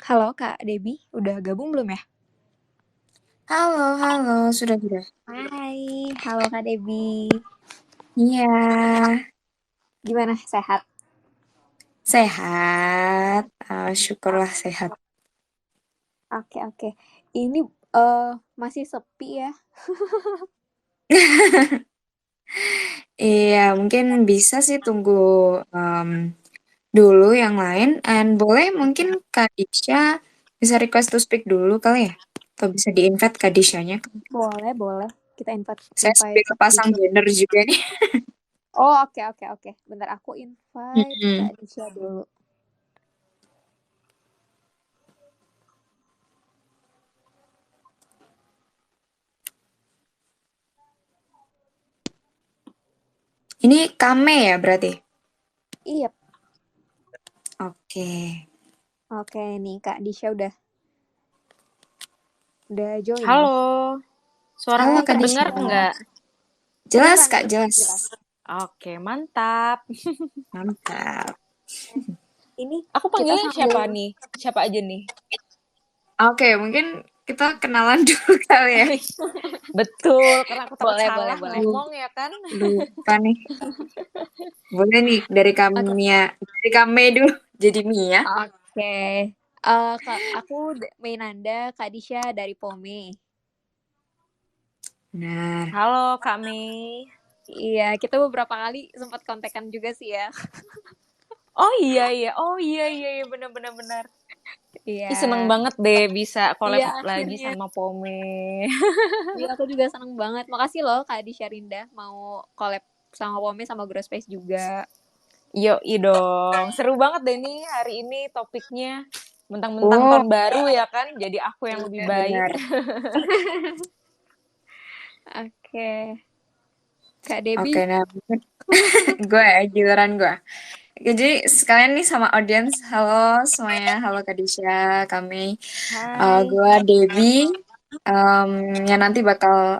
Halo Kak Debbie, udah gabung belum ya? Halo, halo, sudah. Hai, halo Kak Debbie. Iya, Gimana, sehat? sehat. Syukurlah sehat. Oke, oke. Ini masih sepi ya? Iya, mungkin bisa sih tunggu em, dulu yang lain. And boleh mungkin Kak Disha bisa request to speak dulu kali ya? Atau bisa di-invite Kak Dishanya. Boleh, boleh. Kita invite Saya invite sambil Kak pasang Disha. banner juga nih. Oh, oke, oke, oke. Bentar aku invite Kak Mm-mm. Disha dulu. Ini Kame ya berarti? Iya, Oke. oke nih Kak Disha udah join nih. Halo, Halo suaraku Hai Kak Kak Disha. terdengar Disha. nggak? Jelas Kedengeran, Kak, kedengeran jelas. jelas. Oke, mantap. Mantap. Ini Aku kita panggilnya siapa sambil nih? Siapa aja nih? Oke, mungkin kita kenalan dulu kali ya. Betul, karena aku takut boleh, boleh, salah boleh. ngomong ya kan? Lupa nih. Boleh nih Oke. dari kami dulu jadi Mia. Oke. Kak, aku Mainanda, Kak Disha dari Pome. Benar. Halo Kak Mei. Iya, kita beberapa kali sempat kontekan juga sih ya. Oh iya, benar-benar benar. Ih, seneng Iya. banget deh bisa collab Iya, lagi akhirnya. sama Pome. Iya, aku juga seneng banget. Makasih loh Kak Disha Rinda mau collab sama Pome sama Grow Space juga. Yoi dong, seru banget deh nih hari ini topiknya. Mentang-mentang Oh, tahun baru ya kan, jadi aku yang lebih iya baik. benar. Oke. Kak Oke, Debbie. nah mungkin gue ya, giliran gue. Oke, jadi sekalian nih sama audiens, halo semuanya, halo Kak Disha, kami, Hai. gue Debbie, em, yang nanti bakal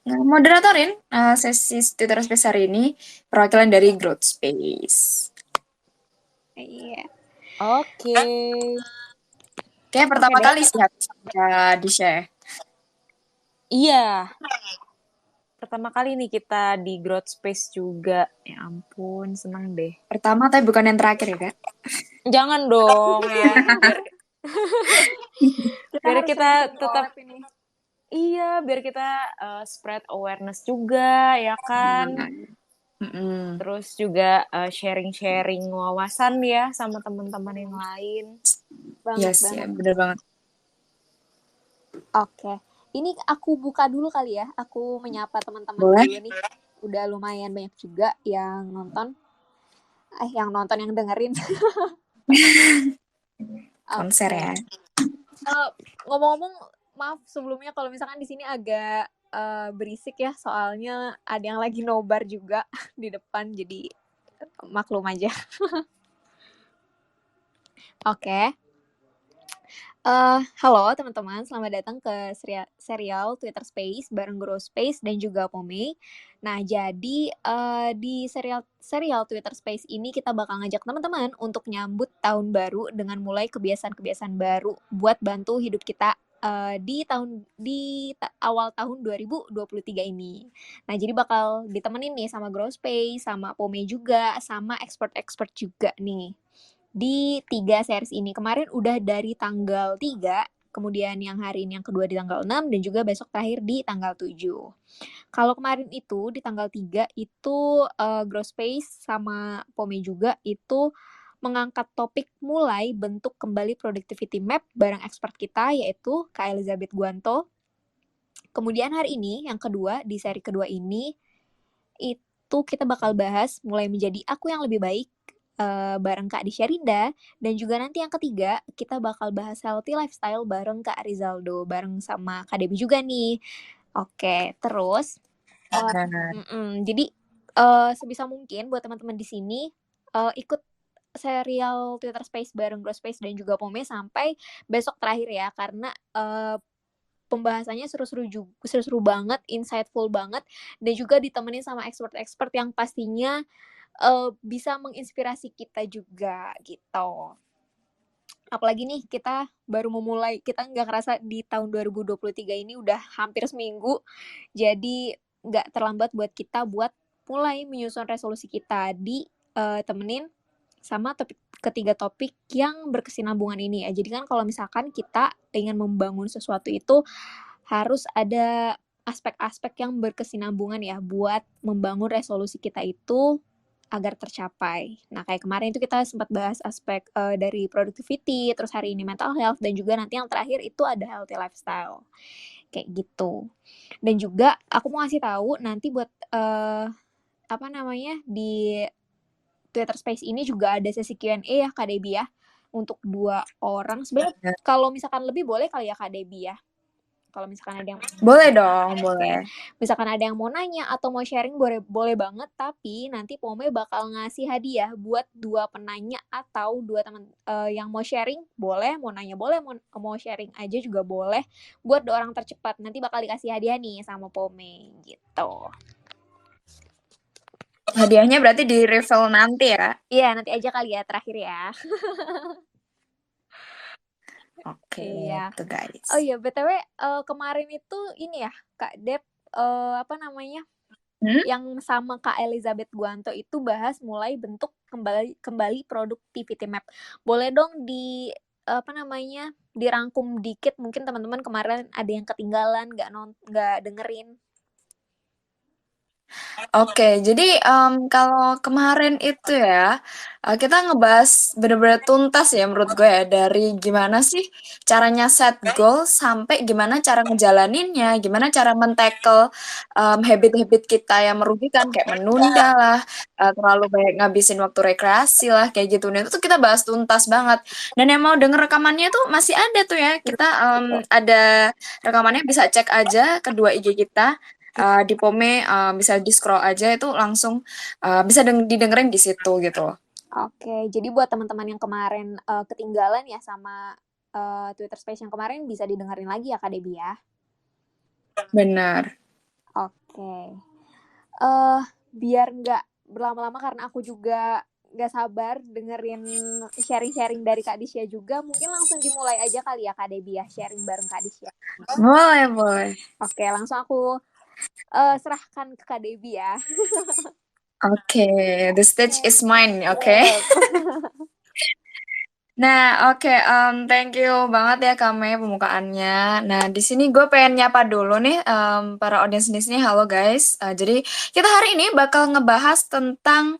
moderatorin sesi Twitter Space hari ini, perwakilan dari Growth Space. Iya. Oke. Kayak Oke pertama deh. kali sih habis Kak Disha ya. Iya, pertama kali nih kita di Growth Space juga. Ya ampun, senang deh. Pertama tapi bukan yang terakhir ya Kak. Jangan dong ya, biar Kita biar harus kita sering-sering tetap collab ini. biar kita spread awareness juga ya kan. Nah, mm-mm. Terus juga sharing-sharing wawasan ya sama teman-teman yang lain. Banget, Yes ya, banget. bener banget. Oke. Ini aku buka dulu kali ya. Aku menyapa teman-teman Boleh? dulu nih. Udah lumayan banyak juga yang nonton. Yang dengerin. Konser Oke. ya. Eh, Ngomong-ngomong, maaf sebelumnya kalau misalkan di sini agak berisik ya, soalnya ada yang lagi nobar juga di depan, jadi maklum aja. Oke. Halo teman-teman, selamat datang ke serial Twitter Space bareng Grow Space dan juga Pome. Nah, jadi di serial Twitter Space ini kita bakal ngajak teman-teman untuk nyambut tahun baru dengan mulai kebiasaan-kebiasaan baru buat bantu hidup kita awal tahun 2023 ini. Nah, jadi bakal ditemenin nih sama Grow Space, sama Pome juga, sama expert-expert juga nih di 3 series ini. Kemarin udah dari tanggal 3, kemudian yang hari ini yang kedua di tanggal 6, dan juga besok terakhir di tanggal 7. Kalau kemarin itu di tanggal 3 itu Grow Space sama Pome juga itu mengangkat topik mulai bentuk kembali productivity map bareng expert kita yaitu Kak Elizabeth Guanto. Kemudian hari ini yang kedua di seri kedua ini itu kita bakal bahas mulai menjadi aku yang lebih baik bareng Kak Disha Rinda, dan juga nanti yang ketiga kita bakal bahas healthy lifestyle bareng Kak Rizaldo bareng sama Kak Debbie juga nih. Oke, terus Benar. jadi sebisa mungkin buat teman-teman di sini ikut serial Twitter Space bareng Grow Space dan juga Pome sampai besok terakhir ya, karena pembahasannya seru-seru banget, insightful banget, dan juga ditemenin sama expert-expert yang pastinya bisa menginspirasi kita juga gitu. apalagi nih kita baru memulai, kita nggak kerasa di tahun 2023 ini udah hampir seminggu, jadi nggak terlambat buat kita buat mulai menyusun resolusi kita temenin sama ketiga topik yang berkesinambungan ini ya. Jadi kan kalau misalkan kita ingin membangun sesuatu itu harus ada aspek-aspek yang berkesinambungan ya buat membangun resolusi kita itu agar tercapai. Nah, kayak kemarin itu kita sempat bahas aspek dari productivity, terus hari ini mental health, dan juga nanti yang terakhir itu ada healthy lifestyle. Kayak gitu. Dan juga aku mau ngasih tahu nanti buat di Twitter Space ini juga ada sesi Q&A ya Kak Debbie ya. Untuk 2 orang. Sebenarnya kalau misalkan lebih boleh kali ya Kak Debbie ya. Kalau misalkan ada yang Boleh dong, boleh. misalkan ada yang mau nanya atau mau sharing boleh banget, tapi nanti Pome bakal ngasih hadiah buat 2 penanya atau 2 teman yang mau sharing boleh, mau nanya boleh, mau sharing aja juga boleh. Buat 2 orang tercepat nanti bakal dikasih hadiah nih sama Pome gitu. Hadiahnya berarti di reveal nanti ya? Iya, nanti aja kali ya terakhir ya. Oke, Iya. itu guys. Oh iya, BTW kemarin itu ini ya, Kak Dep, yang sama Kak Elizabeth Guanto itu bahas mulai bentuk kembali productivity map. Boleh dong dirangkum dikit, mungkin teman-teman kemarin ada yang ketinggalan, nggak dengerin. Oke, jadi kalau kemarin itu ya kita ngebahas bener-bener tuntas ya menurut gue ya, dari gimana sih caranya set goal sampai gimana cara ngejalaninnya, gimana cara men-tackle habit-habit kita yang merugikan kayak menunda lah, terlalu banyak ngabisin waktu rekreasi lah kayak gitu. Nah, itu tuh kita bahas tuntas banget. Dan yang mau denger rekamannya tuh masih ada tuh ya. Kita ada rekamannya, bisa cek aja kedua IG kita. Di Pome bisa di scroll aja itu langsung bisa didengerin di situ gitu. Oke, jadi buat teman-teman yang kemarin ketinggalan ya sama Twitter Space yang kemarin bisa didengerin lagi ya Kak Debbie ya. Benar. Oke. Biar nggak berlama-lama karena aku juga nggak sabar dengerin sharing-sharing dari Kak Disya juga, mungkin langsung dimulai aja kali ya Kak Debbie ya, sharing bareng Kak Disya. Boleh. Oke, langsung aku serahkan ke Kak Debbie ya. Oke, the stage is mine, oke? Nah, oke, thank you banget ya Kame pembukaannya. Nah, di sini gue pengen nyapa dulu nih para audiens di sini. Halo guys. Jadi kita hari ini bakal ngebahas tentang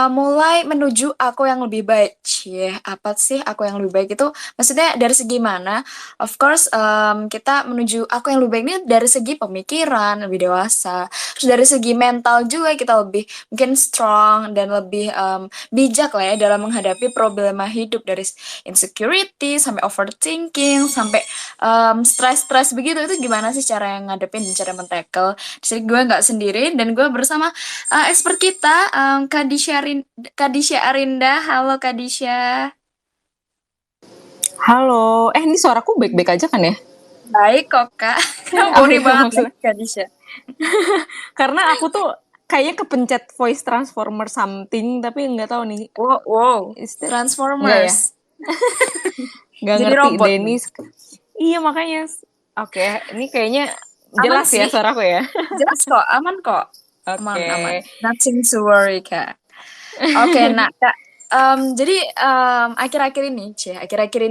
mulai menuju aku yang lebih baik. Cie, apa sih aku yang lebih baik itu? Maksudnya dari segi mana? Of course, kita menuju aku yang lebih baik ini dari segi pemikiran, lebih dewasa. Terus dari segi mental juga kita lebih mungkin strong dan lebih bijak lah ya dalam menghadapi problema hidup, dari insecurity sampai overthinking sampai stres begitu. Itu gimana sih cara yang ngadepin dan cara men-tackle. Jadi gue nggak sendiri dan gue bersama expert kita Kadisha Arinda. Halo Kadisha. Halo, ini suaraku baik-baik aja kan ya? Baik kok Kak. Boni banget Kadisha. Karena aku tuh kayaknya kepencet voice transformer something, tapi nggak tahu nih. Wow. Transformers. Nggak jadi ngerti robot Dennis. Iya makanya. Oke, ini kayaknya jelas ya suaraku ya. Jelas kok, aman kok. Aman. Nothing to worry Kak. Oke, nah Kak. Jadi akhir-akhir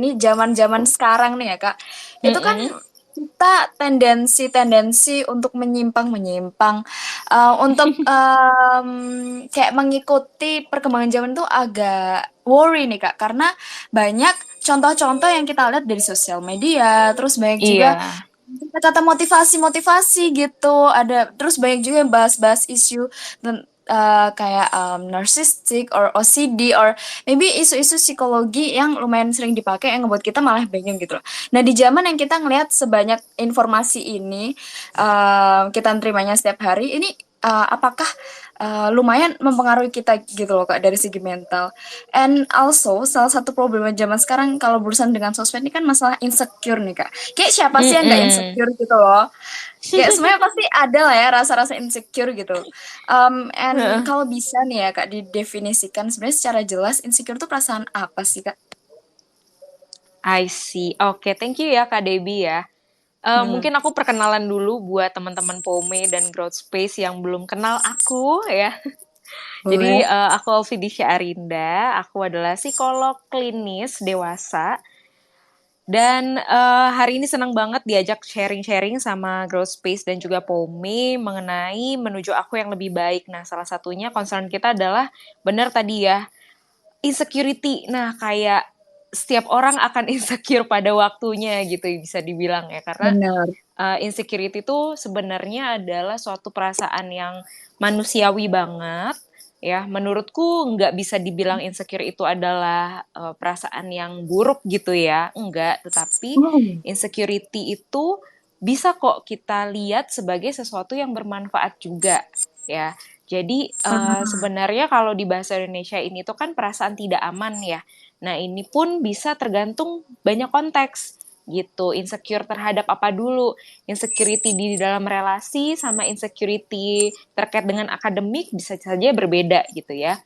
ini zaman sekarang nih ya Kak. Itu kan kita tendensi untuk menyimpang untuk kayak mengikuti perkembangan zaman itu agak worry nih Kak, karena banyak contoh-contoh yang kita lihat dari sosial media, terus banyak juga kata motivasi gitu, ada terus banyak juga yang bahas isu kayak narcissistic or OCD or maybe isu-isu psikologi yang lumayan sering dipakai yang ngebuat kita malah bingung gitu loh. Nah, di zaman yang kita ngelihat sebanyak informasi ini kita terimanya setiap hari ini, apakah lumayan mempengaruhi kita gitu loh Kak dari segi mental. And also salah satu problem zaman sekarang kalau berurusan dengan sosmed ini kan masalah insecure nih Kak. Kayak siapa sih yang nggak insecure gitu loh. Kayak semuanya pasti ada lah ya rasa-rasa insecure gitu. And kalau bisa nih ya Kak didefinisikan sebenarnya secara jelas insecure itu perasaan apa sih Kak? I see. Oke, thank you ya Kak Debbie ya. Hmm, Mungkin aku perkenalan dulu buat teman-teman Pome dan Growth Space yang belum kenal aku ya. Jadi boleh. aku Alfidisya Arinda, aku adalah psikolog klinis dewasa dan hari ini senang banget diajak sharing-sharing sama Growth Space dan juga Pome mengenai menuju aku yang lebih baik. Nah, salah satunya concern kita adalah benar tadi ya, insecurity. Nah, kayak setiap orang akan insecure pada waktunya gitu bisa dibilang ya, karena Benar. insecurity itu sebenarnya adalah suatu perasaan yang manusiawi banget ya. Menurutku nggak bisa dibilang insecure itu adalah perasaan yang buruk gitu ya, enggak. Tetapi Oh, insecurity itu bisa kok kita lihat sebagai sesuatu yang bermanfaat juga ya. Jadi ah, sebenarnya kalau di bahasa Indonesia ini tuh kan perasaan tidak aman ya. Nah ini pun bisa tergantung banyak konteks gitu. Insecure terhadap apa dulu? Insecurity di dalam relasi sama insecurity terkait dengan akademik bisa saja berbeda gitu ya.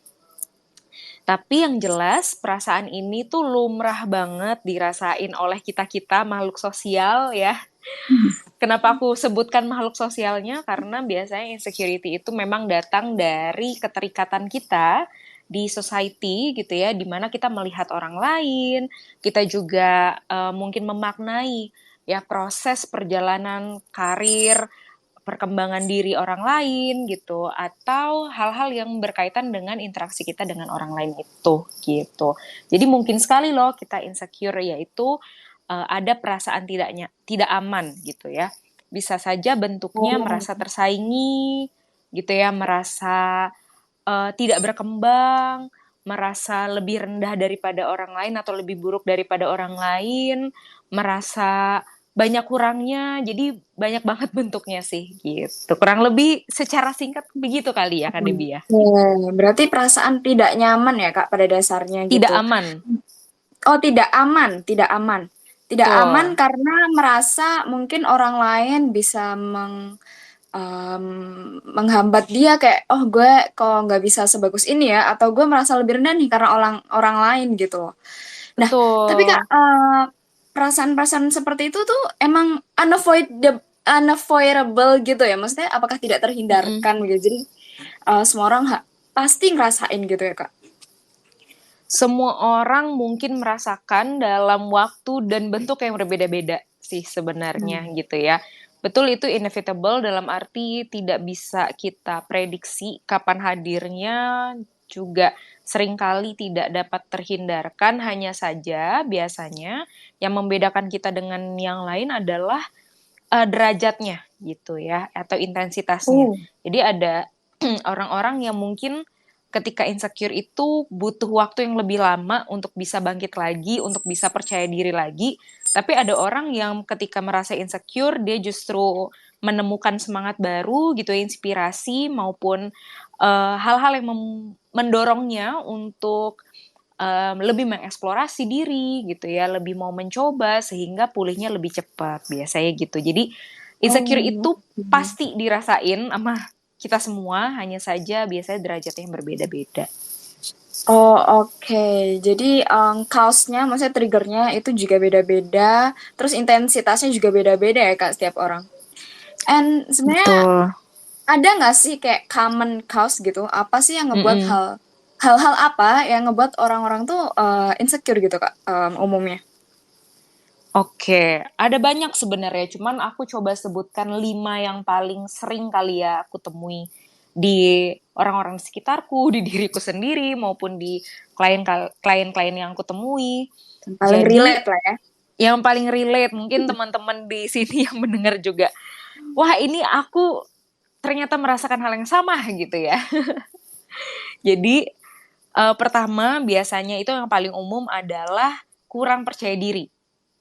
Tapi yang jelas perasaan ini tuh lumrah banget dirasain oleh kita-kita makhluk sosial ya. Kenapa aku sebutkan makhluk sosialnya? Karena biasanya insecurity itu memang datang dari keterikatan kita di society gitu ya, di mana kita melihat orang lain, kita juga mungkin memaknai ya proses perjalanan karir, perkembangan diri orang lain gitu, atau hal-hal yang berkaitan dengan interaksi kita dengan orang lain itu gitu. Jadi mungkin sekali loh kita insecure, yaitu ada perasaan tidak aman gitu ya. Bisa saja bentuknya oh, merasa tersaingi gitu ya, merasa tidak berkembang, merasa lebih rendah daripada orang lain atau lebih buruk daripada orang lain, merasa banyak kurangnya, jadi banyak banget bentuknya sih gitu. Kurang lebih secara singkat begitu kali ya Kak Debbie ya. oke. Berarti perasaan tidak nyaman ya Kak pada dasarnya Tidak gitu. aman. Oh, tidak aman, tidak aman. Tidak aman Betul. karena merasa mungkin orang lain bisa menghambat dia kayak, oh gue kok nggak bisa sebagus ini ya, atau gue merasa lebih rendah nih karena orang orang lain gitu. Nah, tapi Kak, Betul. perasaan-perasaan seperti itu tuh emang unavoidable gitu ya? Maksudnya apakah tidak Mm-mm. terhindarkan gitu? Jadi semua orang pasti ngerasain gitu ya Kak? Semua orang mungkin merasakan dalam waktu dan bentuk yang berbeda-beda sih sebenarnya Hmm. gitu ya. Betul itu inevitable dalam arti tidak bisa kita prediksi kapan hadirnya, juga seringkali tidak dapat terhindarkan, hanya saja biasanya yang membedakan kita dengan yang lain adalah derajatnya gitu ya atau intensitasnya. Oh, Jadi ada orang-orang yang mungkin ketika insecure itu butuh waktu yang lebih lama untuk bisa bangkit lagi, untuk bisa percaya diri lagi. Tapi ada orang yang ketika merasa insecure, dia justru menemukan semangat baru gitu, inspirasi maupun hal-hal yang mendorongnya untuk lebih mengeksplorasi diri gitu ya, lebih mau mencoba sehingga pulihnya lebih cepat biasanya gitu. Jadi insecure oh, itu oke. pasti dirasain sama kita semua, hanya saja biasanya derajatnya yang berbeda-beda. Oh, oke. Jadi, kaosnya maksudnya trigger-nya itu juga beda-beda, terus intensitasnya juga beda-beda ya, Kak, setiap orang. And sebenarnya Betul. ada nggak sih kayak common cause gitu? Apa sih yang ngebuat Mm-mm. hal-hal apa yang ngebuat orang-orang tuh insecure gitu, Kak, umumnya? Oke, ada banyak sebenarnya, cuman aku coba sebutkan 5 yang paling sering kali ya aku temui di orang-orang di sekitarku, di diriku sendiri maupun di klien-klien yang aku temui. Yang paling Jadi relate lah ya. yang paling relate mungkin teman-teman di sini yang mendengar juga, wah ini aku ternyata merasakan hal yang sama gitu ya. Jadi pertama biasanya itu yang paling umum adalah kurang percaya diri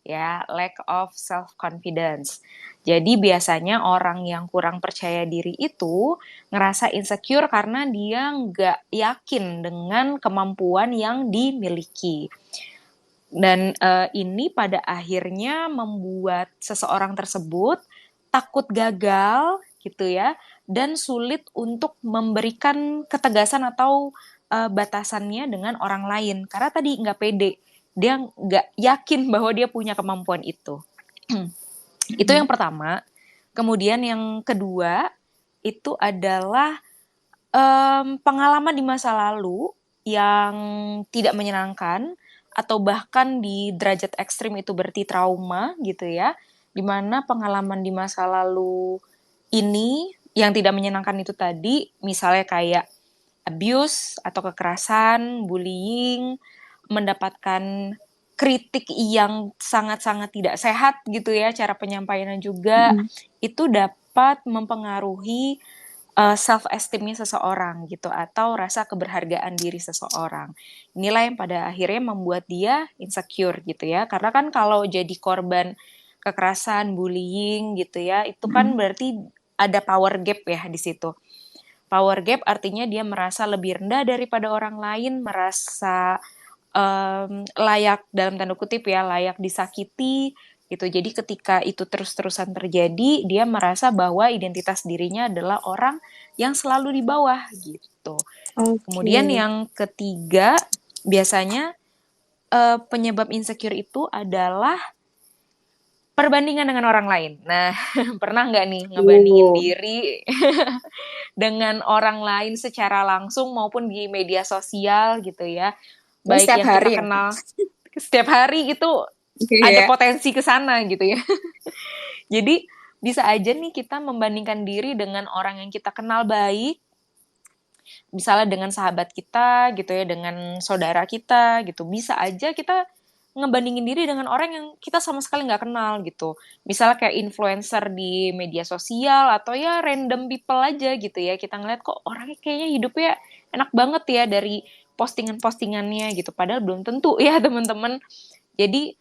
ya, lack of self confidence. Jadi biasanya orang yang kurang percaya diri itu ngerasa insecure karena dia nggak yakin dengan kemampuan yang dimiliki. Dan ini pada akhirnya membuat seseorang tersebut takut gagal gitu ya, dan sulit untuk memberikan ketegasan atau batasannya dengan orang lain karena tadi nggak pede dia nggak yakin bahwa dia punya kemampuan itu. Itu yang pertama. Kemudian yang kedua itu adalah pengalaman di masa lalu yang tidak menyenangkan atau bahkan di derajat ekstrim itu berarti trauma gitu ya, dimana pengalaman di masa lalu ini yang tidak menyenangkan itu tadi, misalnya kayak abuse atau kekerasan, bullying, mendapatkan kritik yang sangat-sangat tidak sehat gitu ya, cara penyampaiannya juga, itu dapat mempengaruhi self-esteem-nya seseorang gitu, atau rasa keberhargaan diri seseorang. Inilah yang pada akhirnya membuat dia insecure gitu ya, karena kan kalau jadi korban kekerasan, bullying gitu ya, itu kan berarti ada power gap ya di situ. Power gap artinya dia merasa lebih rendah daripada orang lain, merasa layak dalam tanda kutip ya, layak disakiti gitu. Jadi ketika itu terus-terusan terjadi, dia merasa bahwa identitas dirinya adalah orang yang selalu di bawah gitu. Kemudian yang ketiga, biasanya penyebab insecure itu adalah perbandingan dengan orang lain. Nah, pernah nggak nih ngebandingin diri dengan orang lain secara langsung maupun di media sosial gitu ya? Baik Setiap yang kita hari kenal setiap hari itu ada potensi ke sana gitu ya. Jadi bisa aja nih kita membandingkan diri dengan orang yang kita kenal baik, misalnya dengan sahabat kita gitu ya, dengan saudara kita gitu. Bisa aja kita ngebandingin diri dengan orang yang kita sama sekali nggak kenal gitu. Misalnya kayak influencer di media sosial atau ya random people aja gitu ya. Kita ngeliat kok orangnya kayaknya hidupnya enak banget ya dari postingan-postingannya gitu. Padahal belum tentu ya teman-teman. Jadi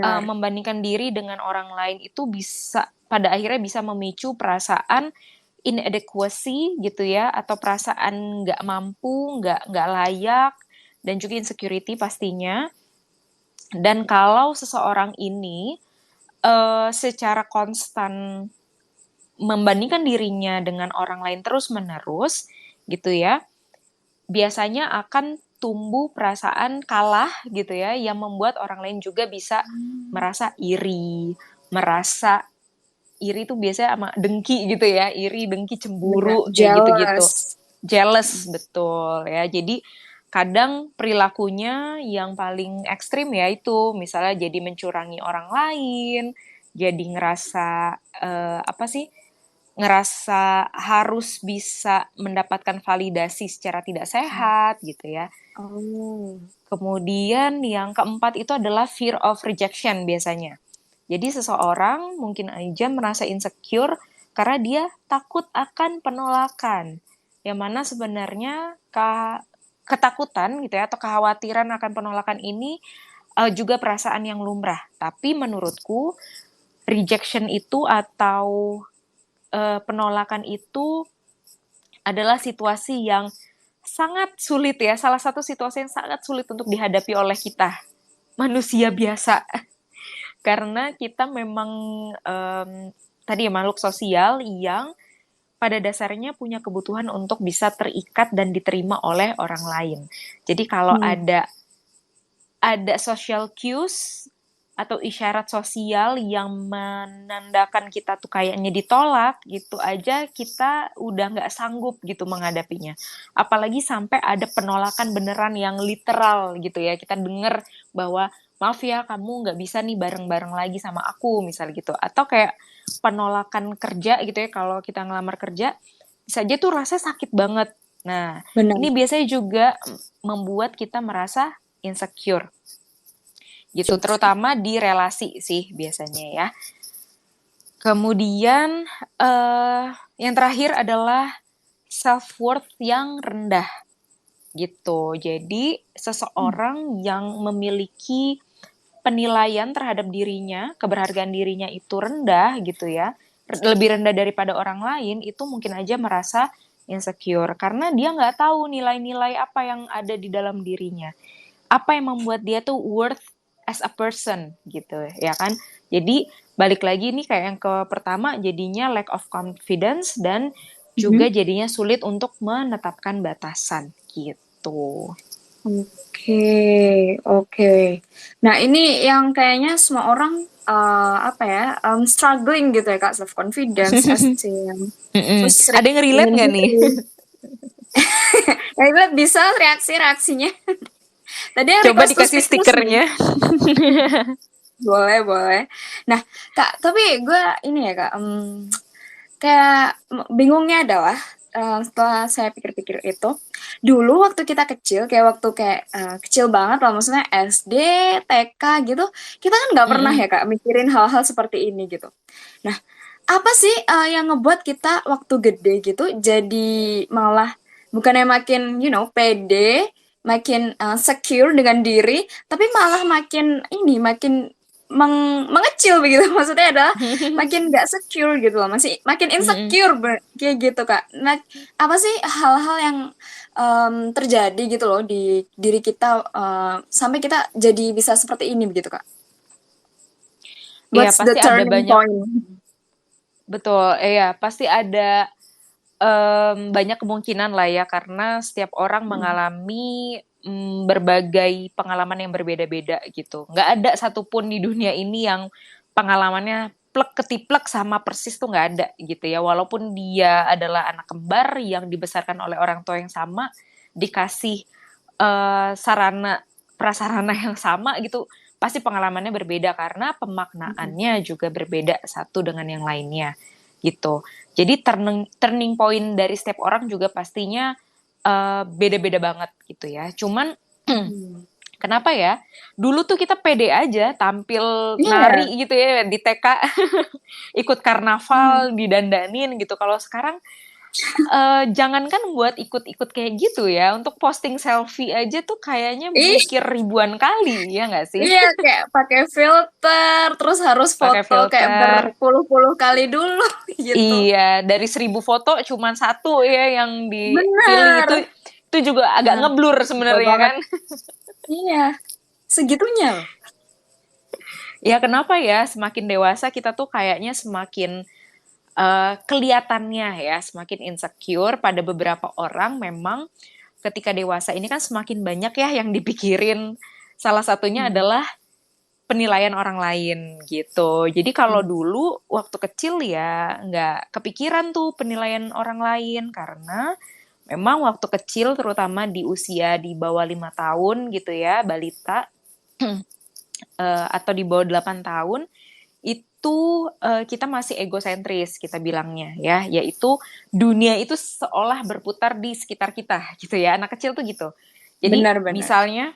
membandingkan diri dengan orang lain itu bisa pada akhirnya bisa memicu perasaan inadequacy gitu ya, atau perasaan nggak mampu, nggak layak, dan juga insecurity pastinya. Dan kalau seseorang ini secara konstan membandingkan dirinya dengan orang lain terus-menerus gitu ya, biasanya akan tumbuh perasaan kalah gitu ya, yang membuat orang lain juga bisa merasa iri, merasa iri itu biasanya sama dengki gitu ya, iri, dengki, cemburu, kayak gitu-gitu. Jealous, betul ya. Jadi kadang perilakunya yang paling ekstrim ya itu, misalnya jadi mencurangi orang lain, jadi ngerasa ngerasa harus bisa mendapatkan validasi secara tidak sehat gitu ya. Kemudian yang keempat itu adalah fear of rejection biasanya. Jadi seseorang mungkin aja merasa insecure karena dia takut akan penolakan. Yang mana sebenarnya ketakutan gitu ya, atau kekhawatiran akan penolakan ini juga perasaan yang lumrah. Tapi menurutku rejection itu atau penolakan itu adalah situasi yang sangat sulit ya. Salah satu situasi yang sangat sulit untuk dihadapi oleh kita, manusia biasa. Karena kita memang tadi ya makhluk sosial yang pada dasarnya punya kebutuhan untuk bisa terikat dan diterima oleh orang lain. Jadi kalau ada social cues atau isyarat sosial yang menandakan kita tuh kayaknya ditolak gitu aja, kita udah nggak sanggup gitu menghadapinya. Apalagi sampai ada penolakan beneran yang literal gitu ya, kita dengar bahwa maaf ya kamu nggak bisa nih bareng-bareng lagi sama aku misalnya gitu. Atau kayak penolakan kerja gitu ya, kalau kita ngelamar kerja bisa aja tuh rasanya sakit banget. Nah, ini biasanya juga membuat kita merasa insecure gitu, terutama di relasi sih biasanya ya. Kemudian yang terakhir adalah self worth yang rendah gitu. Jadi seseorang yang memiliki penilaian terhadap dirinya, keberhargaan dirinya itu rendah gitu ya, lebih rendah daripada orang lain, itu mungkin aja merasa insecure karena dia nggak tahu nilai-nilai apa yang ada di dalam dirinya, apa yang membuat dia tuh worth as a person gitu ya kan. Jadi balik lagi nih kayak yang ke pertama, jadinya lack of confidence dan juga jadinya sulit untuk menetapkan batasan gitu. Oke, oke. Nah, ini yang kayaknya semua orang apa ya, struggling gitu ya Kak, self confidence, esteem, Mm-mm. terus Ada sering yang relate ingin nggak nih? healing. Ya, lihat bisa reaksinya. Tadi yang Coba request to dikasih speak terus nih. stikernya. Boleh, boleh. Nah, Kak, tapi gue ini ya Kak, kayak bingungnya adalah setelah saya pikir-pikir itu, dulu waktu kita kecil, kayak waktu kayak kecil banget lah, maksudnya SD, TK gitu, kita kan nggak pernah Mm-mm. ya Kak mikirin hal-hal seperti ini gitu. Nah, apa sih yang ngebuat kita waktu gede gitu jadi malah bukannya makin pede, makin secure dengan diri, tapi malah makin ini makin mengecil begitu. Maksudnya adalah makin nggak secure gitu loh, masih makin Mm-mm. insecure kayak gitu Kak. Nah, apa sih hal-hal yang terjadi gitu loh di diri kita sampai kita jadi bisa seperti ini begitu Kak? Iya, What's the pasti ada turning banyak, point? betul, iya, pasti ada banyak kemungkinan lah ya, karena setiap orang Mm. mengalami berbagai pengalaman yang berbeda-beda gitu. Nggak ada satupun di dunia ini yang pengalamannya plek ketiplek sama persis tuh nggak ada gitu ya. Walaupun dia adalah anak kembar yang dibesarkan oleh orang tua yang sama, dikasih sarana prasarana yang sama gitu, pasti pengalamannya berbeda karena pemaknaannya juga berbeda satu dengan yang lainnya gitu. Jadi turning point dari setiap orang juga pastinya beda-beda banget gitu ya. Cuman Hmm. kenapa ya? Dulu tuh kita pede aja tampil Iya. nari gitu ya di TK, ikut Hmm. karnaval, didandanin gitu. Kalau sekarang jangankan buat ikut-ikut kayak gitu ya, untuk posting selfie aja tuh kayaknya Ih, mikir ribuan kali, ya nggak sih? iya kayak pakai filter, terus harus Pakai foto kayak filter. berpuluh-puluh kali dulu gitu. Iya, dari 1.000 foto cuman satu ya yang dipilih, Bener. itu juga agak Nah, ngeblur betul sebenarnya banget. kan. Iya, segitunya loh. Ya kenapa ya, semakin dewasa kita tuh kayaknya semakin kelihatannya ya semakin insecure. Pada beberapa orang memang ketika dewasa ini kan semakin banyak ya yang dipikirin. Salah satunya Hmm. adalah penilaian orang lain gitu. Jadi kalau Hmm. dulu waktu kecil ya nggak kepikiran tuh penilaian orang lain, karena memang waktu kecil terutama di usia di bawah 5 tahun gitu ya, balita, atau di bawah 8 tahun itu kita masih egosentris kita bilangnya ya, yaitu dunia itu seolah berputar di sekitar kita gitu ya. Anak kecil tuh gitu. Jadi Benar-benar. misalnya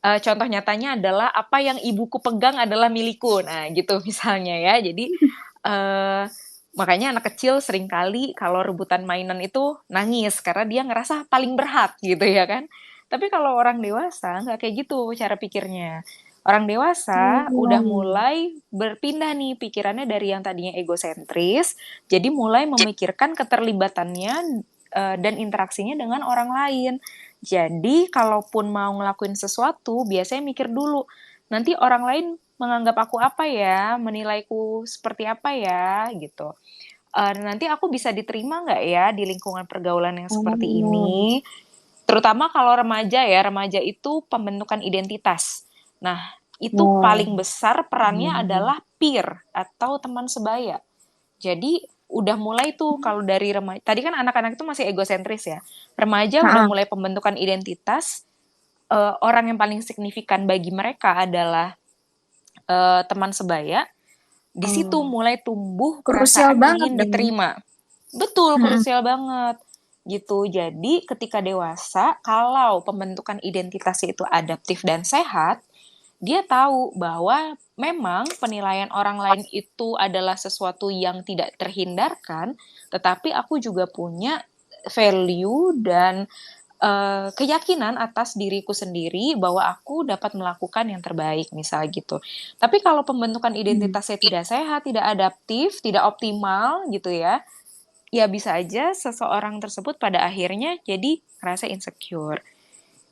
contoh nyatanya adalah apa yang ibuku pegang adalah milikku. Nah, gitu misalnya ya. Jadi makanya anak kecil seringkali kalau rebutan mainan itu nangis karena dia ngerasa paling berhak gitu ya kan. Tapi kalau orang dewasa nggak kayak gitu cara pikirnya. Orang dewasa udah Hmm. mulai berpindah nih pikirannya dari yang tadinya egosentris, jadi mulai memikirkan keterlibatannya dan interaksinya dengan orang lain. Jadi, kalaupun mau ngelakuin sesuatu, biasanya mikir dulu, nanti orang lain menganggap aku apa ya, menilaiku seperti apa ya, gitu. Nanti aku bisa diterima nggak ya di lingkungan pergaulan yang seperti Oh. ini? Terutama kalau remaja ya, remaja itu pembentukan identitas. Nah, itu Oh. paling besar perannya Hmm. adalah peer atau teman sebaya. Jadi udah mulai tuh kalau dari remaja, tadi kan anak-anak itu masih egosentris ya. Remaja udah Ha-ha. mulai pembentukan identitas, orang yang paling signifikan bagi mereka adalah teman sebaya. Di situ Oh. mulai tumbuh Krusial perasaan banget ingin dong. diterima. Betul, Mm-mm. krusial banget. Gitu. Jadi ketika dewasa, kalau pembentukan identitasnya itu adaptif dan sehat, dia tahu bahwa memang penilaian orang lain itu adalah sesuatu yang tidak terhindarkan, tetapi aku juga punya value dan keyakinan atas diriku sendiri bahwa aku dapat melakukan yang terbaik, misal gitu. Tapi kalau pembentukan Hmm. identitasnya tidak sehat, tidak adaptif, tidak optimal gitu ya, ya bisa aja seseorang tersebut pada akhirnya jadi ngerasa insecure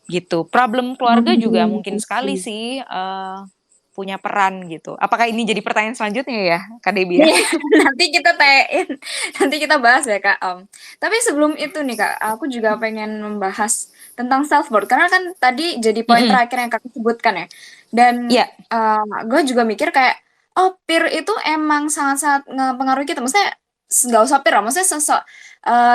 gitu. Problem keluarga juga Hmm. mungkin sekali sih. punya peran gitu. Apakah ini jadi pertanyaan selanjutnya ya, Kak Debbie ya? Nanti kita nanti kita bahas ya Kak. Tapi sebelum itu nih Kak, aku juga pengen membahas tentang self worth karena kan tadi jadi poin terakhir yang Kakak sebutkan ya. Dan Iya. gue juga mikir kayak peer itu emang sangat-sangat ngepengaruhi kita. Maksudnya nggak usah peer lah, maksudnya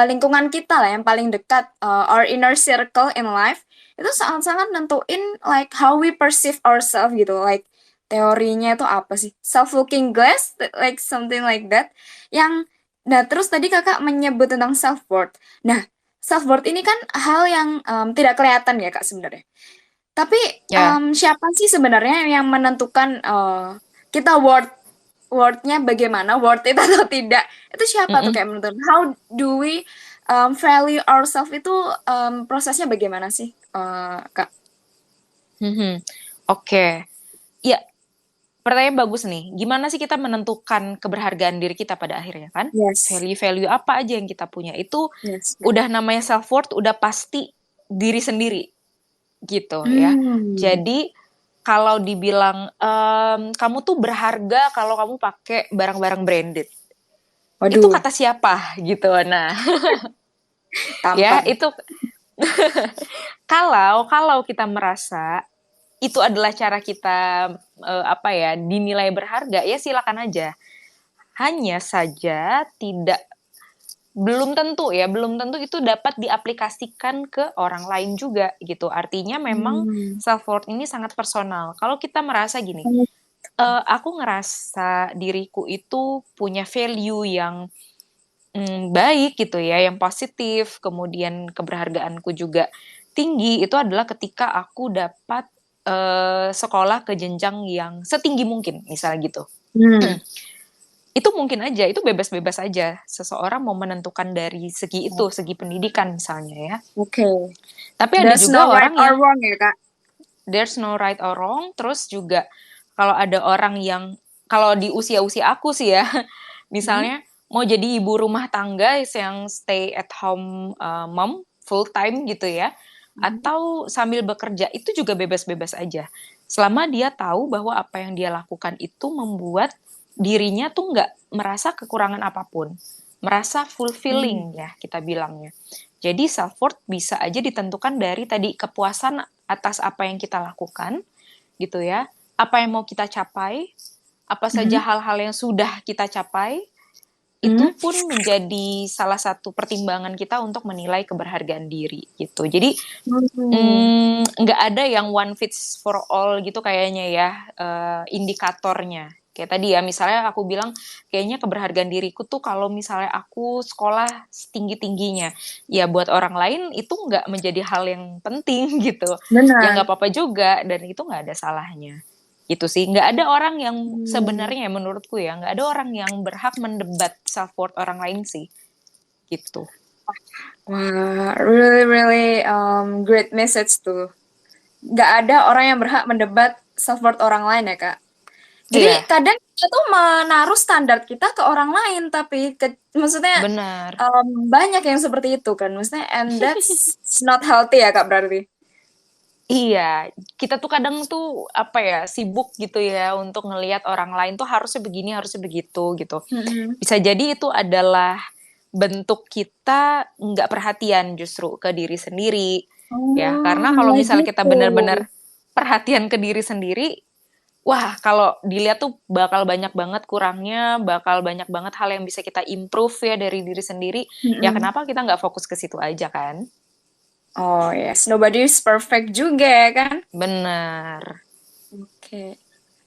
lingkungan kita lah yang paling dekat, our inner circle in life itu sangat-sangat nentuin like how we perceive ourselves gitu. Like teorinya itu apa sih? Self-looking glass, like something like that. Nah terus tadi kakak menyebut tentang self-worth. Nah, self-worth ini kan hal yang tidak kelihatan ya kak sebenarnya. Tapi Ya. siapa sih sebenarnya yang menentukan kita worth-nya bagaimana, worth it atau tidak? Itu siapa tuh kayak menentukan? How do we value ourselves itu prosesnya bagaimana sih, kak? Oke. Ya, pertanyaan bagus nih. Gimana sih kita menentukan keberhargaan diri kita pada akhirnya kan? Yes, Value-value apa aja yang kita punya itu yes. udah namanya self worth, udah pasti diri sendiri gitu ya. Jadi kalau dibilang kamu tuh berharga kalau kamu pakai barang-barang branded, itu Waduh, kata siapa gitu. Nah, ya tampang. itu kalau kita merasa itu adalah cara kita dinilai berharga, ya silakan aja. Hanya saja belum tentu itu dapat diaplikasikan ke orang lain juga gitu. Artinya memang self worth ini sangat personal. Kalau kita merasa gini, aku ngerasa diriku itu punya value yang baik gitu ya, yang positif, kemudian keberhargaanku juga tinggi, itu adalah ketika aku dapat sekolah ke jenjang yang setinggi mungkin, misalnya gitu. Itu mungkin aja, itu bebas-bebas aja. Seseorang mau menentukan dari segi itu, segi pendidikan misalnya ya. Oke. Tapi ada There's juga no right orang or yang wrong ya kak. there's no right or wrong. Terus juga kalau ada orang yang, kalau di usia-usia aku sih ya, misalnya mau jadi ibu rumah tangga yang stay at home mom full time gitu ya, atau sambil bekerja, itu juga bebas-bebas aja. Selama dia tahu bahwa apa yang dia lakukan itu membuat dirinya tuh nggak merasa kekurangan apapun, merasa fulfilling ya kita bilangnya. Jadi self worth bisa aja ditentukan dari tadi kepuasan atas apa yang kita lakukan, gitu ya. Apa yang mau kita capai, apa saja hal-hal yang sudah kita capai, itu pun menjadi salah satu pertimbangan kita untuk menilai keberhargaan diri gitu. Jadi nggak ada yang one fits for all gitu kayaknya ya, indikatornya. Kayak tadi ya, misalnya aku bilang kayaknya keberhargaan diriku tuh kalau misalnya aku sekolah setinggi-tingginya. Ya buat orang lain itu nggak menjadi hal yang penting gitu. Ya Benar. nggak apa-apa juga, dan itu nggak ada salahnya. Gitu sih, nggak ada orang yang sebenarnya menurutku ya, nggak ada orang yang berhak mendebat self worth orang lain sih. Gitu. Wah, really really great message tuh. Nggak ada orang yang berhak mendebat self worth orang lain ya kak. Jadi Iya, kadang kita tuh menaruh standar kita ke orang lain, tapi maksudnya benar. banyak yang seperti itu kan, maksudnya and that's not healthy ya kak berarti. Iya, kita tuh kadang tuh sibuk gitu ya untuk ngelihat orang lain tuh harusnya begini, harusnya begitu gitu. Bisa jadi itu adalah bentuk kita nggak perhatian justru ke diri sendiri ya. Karena kalau Like misalnya kita gitu. benar-benar perhatian ke diri sendiri, wah kalau dilihat tuh bakal banyak banget kurangnya, bakal banyak banget hal yang bisa kita improve ya dari diri sendiri. Ya kenapa kita nggak fokus ke situ aja kan? Oh yes, nobody is perfect juga ya kan? Bener. Oke.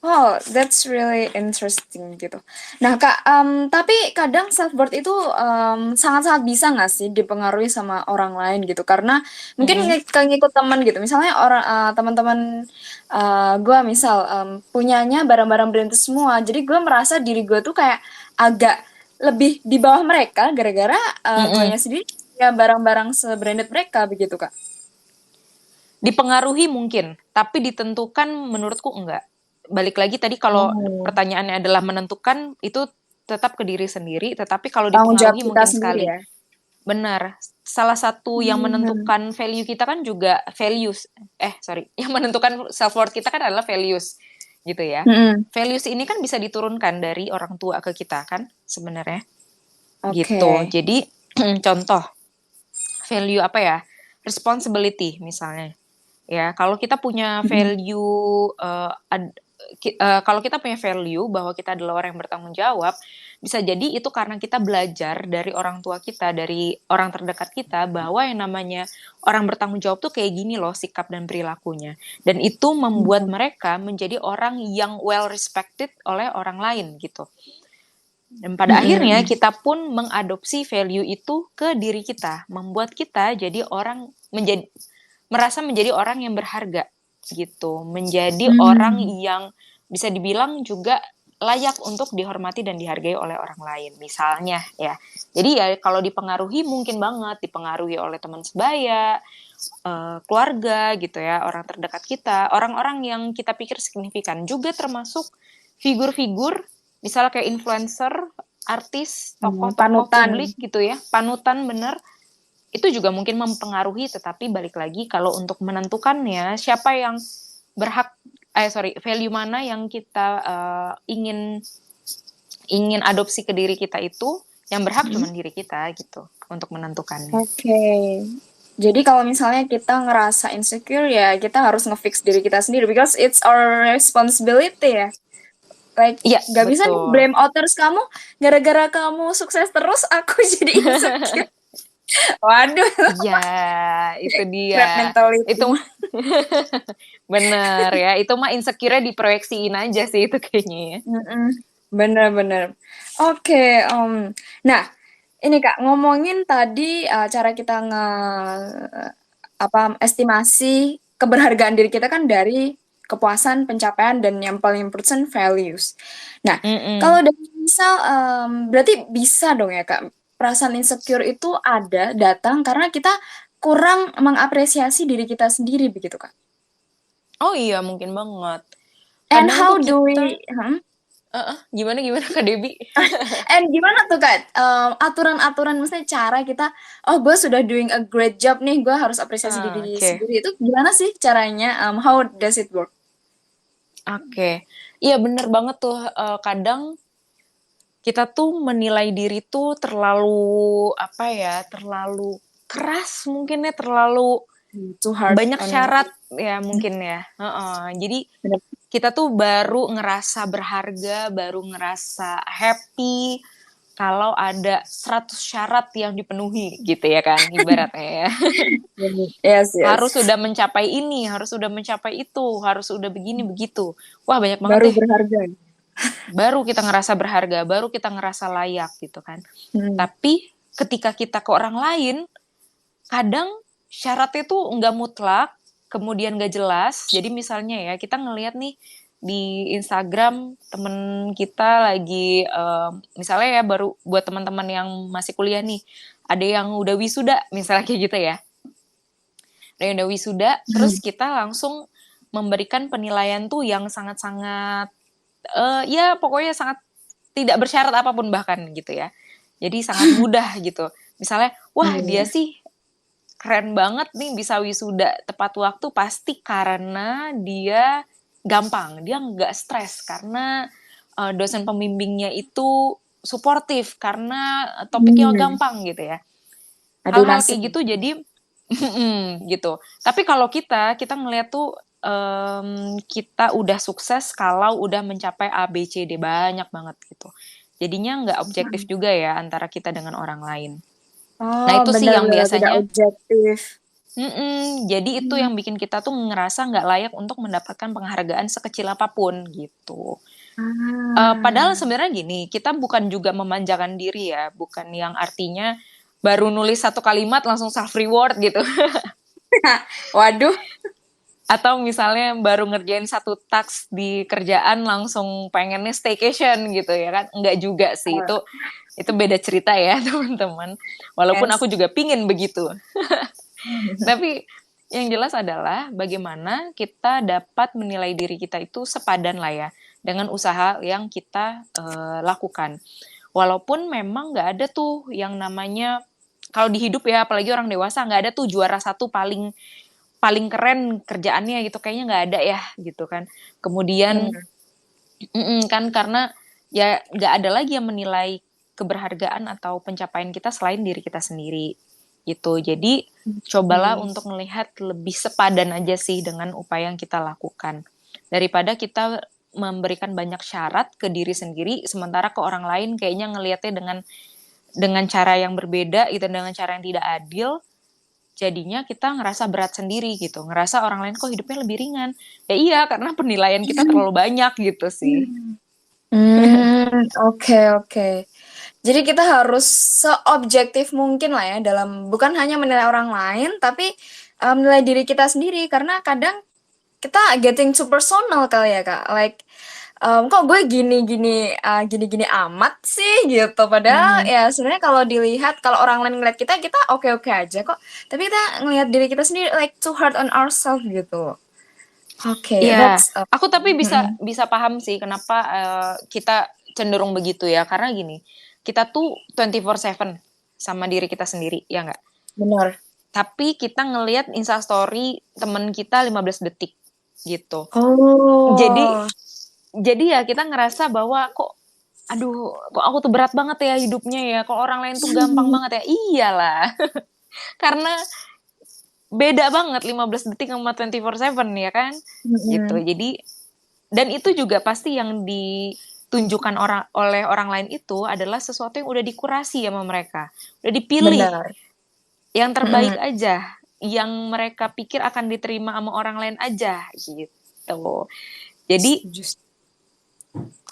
Oh, that's really interesting gitu. Nah, Kak, tapi kadang self worth itu sangat-sangat bisa nggak sih dipengaruhi sama orang lain gitu? Karena mungkin ngikut teman gitu. Misalnya teman-teman gue misal punyanya barang-barang branded semua. Jadi gue merasa diri gue tuh kayak agak lebih di bawah mereka gara-gara guanya sendiri ya barang-barang sebranded mereka begitu, Kak. Dipengaruhi mungkin, tapi ditentukan menurutku enggak. Balik lagi tadi kalau pertanyaannya adalah menentukan, itu tetap ke diri sendiri, tetapi kalau Tanggung jawab dipengaruhi kita mungkin sendiri sekali. ya. Benar. Salah satu yang menentukan value kita kan juga values. Yang menentukan self worth kita kan adalah values. gitu ya. Mm-mm. Values ini kan bisa diturunkan dari orang tua ke kita kan sebenarnya. Oke. Gitu. Jadi contoh value apa ya? Responsibility misalnya. Ya, kalau kita punya Mm-mm. value kalau kita punya value bahwa kita adalah orang yang bertanggung jawab, bisa jadi itu karena kita belajar dari orang tua kita, dari orang terdekat kita bahwa yang namanya orang bertanggung jawab tuh kayak gini loh sikap dan perilakunya. Dan itu membuat Mm-mm. mereka menjadi orang yang well respected oleh orang lain gitu. Dan pada akhirnya Mm-mm. kita pun mengadopsi value itu ke diri kita, membuat kita jadi orang merasa menjadi orang yang berharga gitu, menjadi orang Mm. yang bisa dibilang juga layak untuk dihormati dan dihargai oleh orang lain misalnya ya. Jadi ya kalau dipengaruhi mungkin banget dipengaruhi oleh teman sebaya, keluarga gitu ya, orang terdekat kita, orang-orang yang kita pikir signifikan juga termasuk figur-figur misalnya kayak influencer, artis, tokoh-tokoh Panutan. publik gitu ya, panutan bener, itu juga mungkin mempengaruhi, tetapi balik lagi kalau untuk menentukannya siapa yang berhak, value mana yang kita ingin adopsi ke diri kita itu, yang berhak cuma diri kita gitu untuk menentukannya. Oke. Jadi kalau misalnya kita ngerasa insecure ya kita harus ngefix diri kita sendiri because it's our responsibility ya. Like Iya, gak bisa nih betul. blame others kamu gara-gara kamu sukses terus aku jadi insecure. Waduh, Iya, itu trap dia. mentality. Itu bener ya. Itu mah insecure-nya diproyeksiin aja sih itu kayaknya ya. Bener-bener. Oke, nah ini Kak ngomongin tadi cara kita estimasi keberhargaan diri kita kan dari kepuasan, pencapaian dan yang paling important values. Nah, kalau dari misal berarti bisa dong ya Kak perasaan insecure itu ada datang karena kita kurang mengapresiasi diri kita sendiri begitu Kak. Oh iya, mungkin banget. And Kadang how tuh do kita we gimana Kak Debbie? And gimana tuh Kak, aturan-aturan maksudnya cara kita, oh gue sudah doing a great job nih, gue harus apresiasi diri Oke. sendiri. Itu gimana sih caranya? How does it work? Oke. Iya bener banget tuh. Kadang kita tuh menilai diri tuh terlalu apa ya, terlalu keras mungkin ya, terlalu Too hard banyak on syarat ya mungkin ya. Jadi bener. kita tuh baru ngerasa berharga, baru ngerasa happy kalau ada 100 syarat yang dipenuhi gitu ya kan, ibaratnya ya. Yes, Harus yes. sudah mencapai ini, harus sudah mencapai itu, harus sudah begini begitu. Wah, banyak banget Baru deh. berharga. Baru kita ngerasa berharga, baru kita ngerasa layak gitu kan. Tapi ketika kita ke orang lain, kadang syaratnya tuh nggak mutlak, kemudian nggak jelas. Jadi misalnya ya, kita ngelihat nih di Instagram temen kita lagi, misalnya ya baru buat teman-teman yang masih kuliah nih, ada yang udah wisuda, misalnya kayak gitu ya. Ada yang udah wisuda, terus kita langsung memberikan penilaian tuh yang sangat-sangat, ya pokoknya sangat tidak bersyarat apapun bahkan gitu ya. Jadi sangat mudah gitu. Misalnya, wah dia sih keren banget nih bisa wisuda tepat waktu pasti karena dia gampang, dia nggak stres karena dosen pembimbingnya itu suportif karena topiknya gampang gitu ya. Adu Hal-hal nasib. kayak gitu jadi gitu. Tapi kalau kita ngeliat tuh kita udah sukses kalau udah mencapai A, B, C, D banyak banget gitu. Jadinya nggak objektif juga ya antara kita dengan orang lain. Nah Oh, itu sih yang benar-benar tidak biasanya. objektif. Jadi itu yang bikin kita tuh ngerasa nggak layak untuk mendapatkan penghargaan sekecil apapun gitu. Padahal sebenarnya gini, kita bukan juga memanjakan diri ya, bukan yang artinya baru nulis satu kalimat langsung self reward gitu. Waduh. Atau misalnya baru ngerjain satu task di kerjaan langsung pengennya staycation gitu ya kan. Enggak juga sih, itu beda cerita ya teman-teman. Walaupun aku juga pingin begitu. Tapi yang jelas adalah bagaimana kita dapat menilai diri kita itu sepadan lah ya dengan usaha yang kita lakukan. Walaupun memang nggak ada tuh yang namanya, kalau di hidup ya apalagi orang dewasa nggak ada tuh juara satu paling paling keren kerjaannya gitu, kayaknya nggak ada ya gitu kan. Kemudian kan karena ya nggak ada lagi yang menilai keberhargaan atau pencapaian kita selain diri kita sendiri gitu. Jadi cobalah untuk melihat lebih sepadan aja sih dengan upaya yang kita lakukan, daripada kita memberikan banyak syarat ke diri sendiri sementara ke orang lain kayaknya ngelihatnya dengan cara yang berbeda gitu, dengan cara yang tidak adil. Jadinya kita ngerasa berat sendiri gitu, ngerasa orang lain kok hidupnya lebih ringan. Ya iya, karena penilaian kita terlalu banyak gitu sih. Oke. Jadi kita harus seobjektif mungkin lah ya dalam bukan hanya menilai orang lain, tapi menilai diri kita sendiri. Karena kadang kita getting too personal kali ya Kak. Like kok gue gini-gini amat sih gitu. Padahal ya sebenarnya kalau dilihat kalau orang lain ngeliat kita oke-oke aja kok. Tapi kita ngelihat diri kita sendiri like too hard on ourselves gitu. Oke, Iya, that's aku tapi bisa paham sih kenapa kita cenderung begitu ya. Karena gini, kita tuh 24/7 sama diri kita sendiri, ya nggak? benar. Tapi kita ngelihat Instastory temen kita 15 detik gitu. Jadi Oh. jadi ya kita ngerasa bahwa kok aku tuh berat banget ya hidupnya ya. Kok orang lain tuh gampang banget ya. Iyalah. Karena beda banget 15 detik sama 24/7 ya kan? Gitu. Jadi dan itu juga pasti yang ditunjukkan oleh orang lain itu adalah sesuatu yang udah dikurasi sama mereka. Udah dipilih. Benar. Yang terbaik aja, yang mereka pikir akan diterima sama orang lain aja gitu. Jadi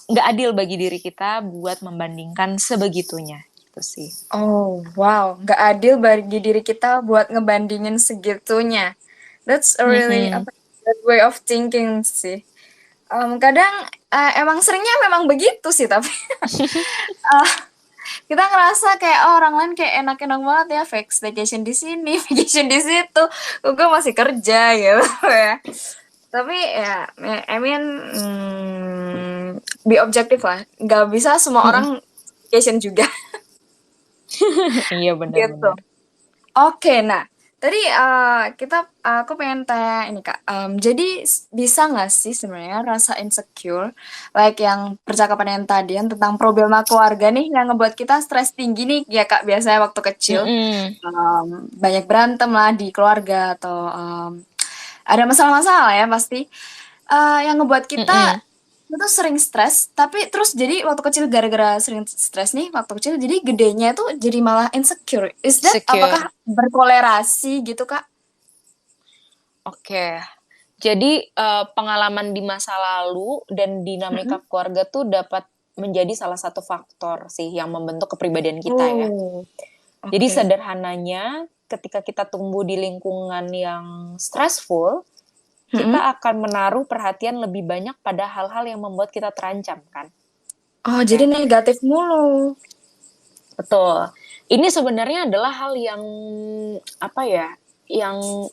nggak adil bagi diri kita buat membandingkan sebegitunya gitu sih. Oh, wow. Nggak adil bagi diri kita buat ngebandingin segitunya. That's a really good way of thinking sih. Kadang emang seringnya memang begitu sih, tapi kita ngerasa kayak orang lain kayak enak-enak banget ya, vacation di sini, vacation di situ. Gue masih kerja gitu ya. Tapi ya, I mean, be objektif lah. Nggak bisa semua orang vacation juga. Iya benar. Gitu. Oke, nah tadi aku pengen tanya ini Kak. Jadi bisa nggak sih sebenarnya rasa insecure, like yang percakapan yang tadi yang tentang problema keluarga nih yang ngebuat kita stres tinggi nih ya Kak biasanya waktu kecil, banyak berantem lah di keluarga atau ada masalah-masalah ya pasti, yang ngebuat kita itu sering stres, tapi terus jadi waktu kecil gara-gara sering stres nih waktu kecil, jadi gedenya tuh jadi malah insecure. Is that apakah berkolerasi gitu Kak? Oke. Jadi pengalaman di masa lalu dan dinamika keluarga tuh dapat menjadi salah satu faktor sih yang membentuk kepribadian kita ya. Jadi sederhananya ketika kita tumbuh di lingkungan yang stressful, kita akan menaruh perhatian lebih banyak pada hal-hal yang membuat kita terancam kan. Oh, jadi negatif mulu. Betul. Ini sebenarnya adalah hal yang apa ya? Yang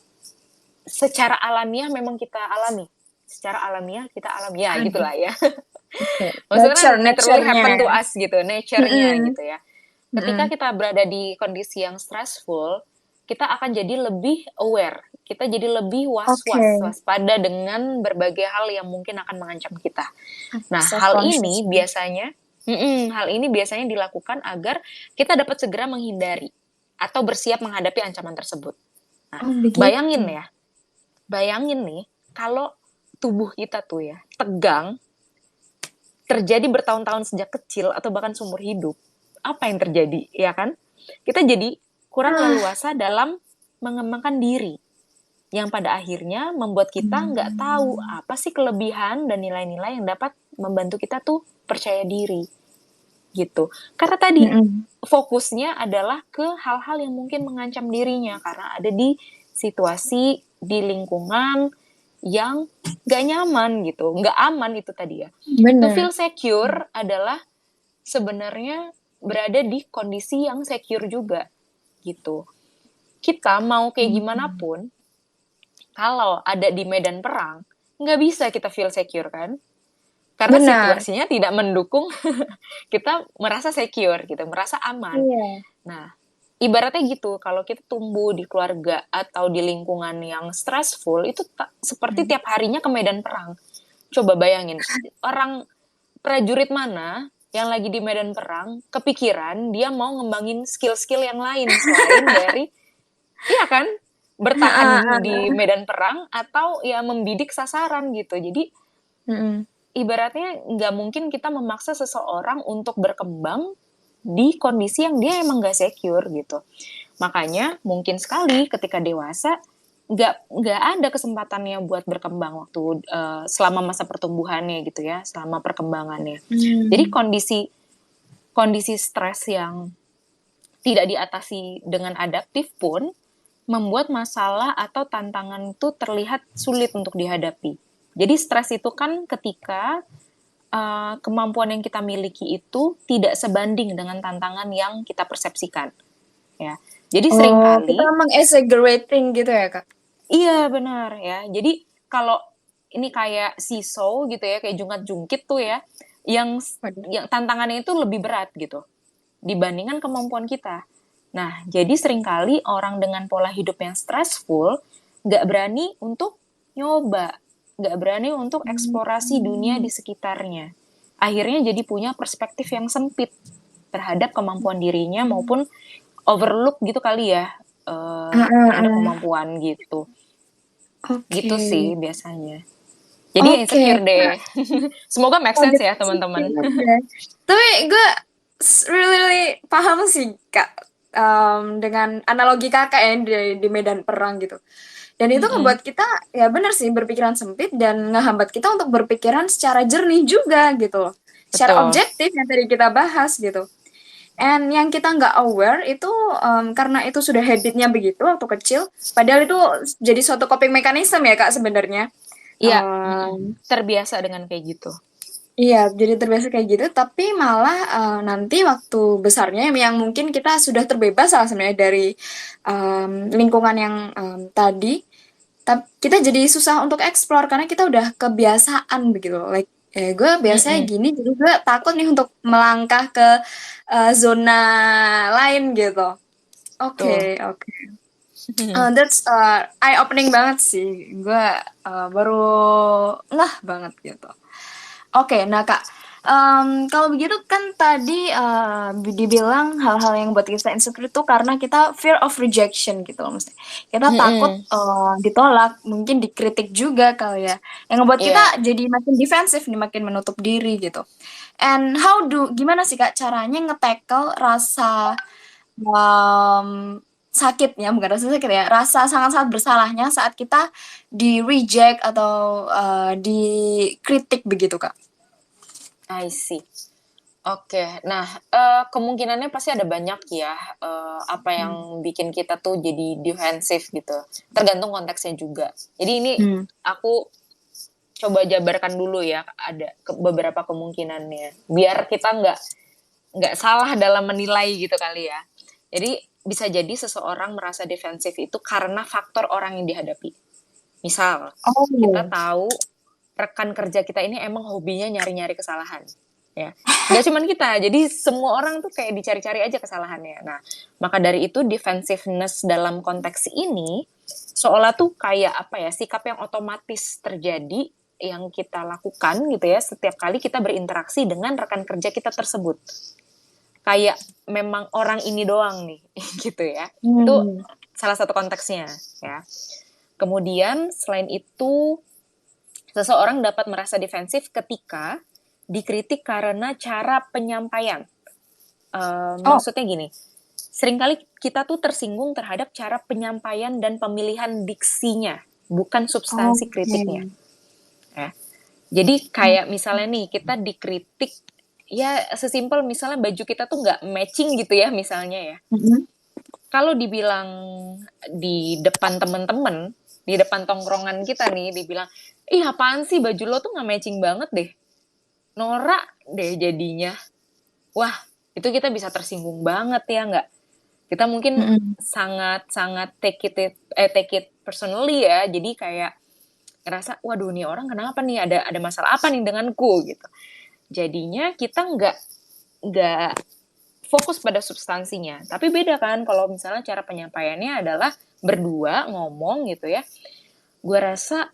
secara alamiah memang kita alami. Secara alamiah kita alami ya gitulah ya. Maksudnya naturally happen to us gitu, nature-nya gitu ya. Ketika kita berada di kondisi yang stressful, kita akan jadi lebih aware. Kita jadi lebih waspada dengan berbagai hal yang mungkin akan mengancam kita. Nah, hal ini biasanya dilakukan agar kita dapat segera menghindari atau bersiap menghadapi ancaman tersebut. Nah, bayangin nih, kalau tubuh kita tuh ya tegang, terjadi bertahun-tahun sejak kecil atau bahkan seumur hidup, apa yang terjadi, ya kan? Kita jadi kurang leluasa dalam mengembangkan diri, yang pada akhirnya membuat kita nggak tahu apa sih kelebihan dan nilai-nilai yang dapat membantu kita tuh percaya diri gitu. Karena tadi fokusnya adalah ke hal-hal yang mungkin mengancam dirinya karena ada di situasi, di lingkungan yang nggak nyaman gitu, nggak aman itu tadi ya. To feel secure adalah sebenarnya berada di kondisi yang secure juga gitu. Kita mau kayak gimana pun, kalau ada di medan perang, nggak bisa kita feel secure kan? Karena situasinya tidak mendukung kita merasa secure gitu, merasa aman. Nah, ibaratnya gitu, kalau kita tumbuh di keluarga atau di lingkungan yang stressful, itu seperti tiap harinya ke medan perang. Coba bayangin, orang prajurit mana yang lagi di medan perang, kepikiran dia mau ngembangin skill-skill yang lain selain dari, iya kan, bertahan di medan perang atau ya membidik sasaran gitu. Jadi ibaratnya nggak mungkin kita memaksa seseorang untuk berkembang di kondisi yang dia emang gak secure gitu. Makanya mungkin sekali ketika dewasa nggak ada kesempatannya buat berkembang waktu selama masa pertumbuhannya gitu ya, selama perkembangannya. Jadi kondisi stres yang tidak diatasi dengan adaptif pun membuat masalah atau tantangan itu terlihat sulit untuk dihadapi. Jadi stres itu kan ketika kemampuan yang kita miliki itu tidak sebanding dengan tantangan yang kita persepsikan, ya. Jadi seringkali kita meng-exaggerating gitu ya, Kak? Iya benar ya. Jadi kalau ini kayak seesaw gitu ya, kayak jungkat-jungkit tuh ya, yang tantangannya itu lebih berat gitu dibandingkan kemampuan kita. Nah, jadi seringkali orang dengan pola hidup yang stressful nggak berani untuk nyoba, nggak berani untuk eksplorasi dunia di sekitarnya. Akhirnya jadi punya perspektif yang sempit terhadap kemampuan dirinya maupun overlook gitu kali ya terhadap kemampuan gitu. Gitu sih biasanya. Jadi insecure deh. Semoga make sense ya teman-teman. Tapi gue really paham sih Kak dengan analogi Kakak ya di medan perang gitu. Dan itu ngebuat kita ya benar sih berpikiran sempit dan ngehambat kita untuk berpikiran secara jernih juga gitu loh. Secara objektif yang tadi kita bahas gitu. And yang kita nggak aware itu karena itu sudah habitnya begitu waktu kecil. Padahal itu jadi suatu coping mechanism ya Kak sebenarnya. Iya, terbiasa dengan kayak gitu. Iya, jadi terbiasa kayak gitu. Tapi malah nanti waktu besarnya yang mungkin kita sudah terbebas lah sebenarnya dari lingkungan yang tadi. Kita jadi susah untuk explore karena kita udah kebiasaan begitu. Like gue biasanya gini, jadi gue takut nih untuk melangkah ke zona lain gitu. Oke. That's eye opening banget sih. Gue baru ngeh banget gitu. Oke, nah Kak, kalau begitu kan tadi dibilang hal-hal yang buat kita insecure itu karena kita fear of rejection gitu loh, maksudnya. Kita takut ditolak, mungkin dikritik juga kali ya. Yang ngebuat kita jadi makin defensif nih, makin menutup diri gitu. And gimana sih Kak caranya nge-tackle rasa sakitnya, bukan rasa sakit ya, rasa sangat-sangat bersalahnya saat kita di-reject atau dikritik begitu Kak? I see. Oke, nah kemungkinannya pasti ada banyak ya apa yang bikin kita tuh jadi defensif gitu. Tergantung konteksnya juga. Jadi ini aku coba jabarkan dulu ya, ada beberapa kemungkinannya. Biar kita nggak salah dalam menilai gitu kali ya. Jadi bisa jadi seseorang merasa defensif itu karena faktor orang yang dihadapi. Misal, kita tahu rekan kerja kita ini emang hobinya nyari-nyari kesalahan. Ya, nggak cuma kita, jadi semua orang tuh kayak dicari-cari aja kesalahannya. Nah, maka dari itu defensiveness dalam konteks ini seolah tuh kayak apa ya, sikap yang otomatis terjadi yang kita lakukan gitu ya setiap kali kita berinteraksi dengan rekan kerja kita tersebut. Kayak memang orang ini doang nih, gitu ya. Itu salah satu konteksnya ya. Kemudian selain itu seseorang dapat merasa defensif ketika dikritik karena cara penyampaian. Maksudnya gini, seringkali kita tuh tersinggung terhadap cara penyampaian dan pemilihan diksinya, bukan substansi kritiknya. Ya. Jadi kayak misalnya nih, kita dikritik, ya sesimpel misalnya baju kita tuh nggak matching gitu ya misalnya ya. Kalau dibilang di depan temen-temen, di depan tongkrongan kita nih, dibilang, ih apaan sih baju lo tuh nggak matching banget deh. Norak deh jadinya. Wah, itu kita bisa tersinggung banget ya nggak? Kita mungkin sangat take it personally ya. Jadi kayak ngerasa, waduh nih orang kenapa nih, ada masalah apa nih denganku gitu. Jadinya kita nggak fokus pada substansinya. Tapi beda kan kalau misalnya cara penyampaiannya adalah berdua ngomong gitu ya. Gue rasa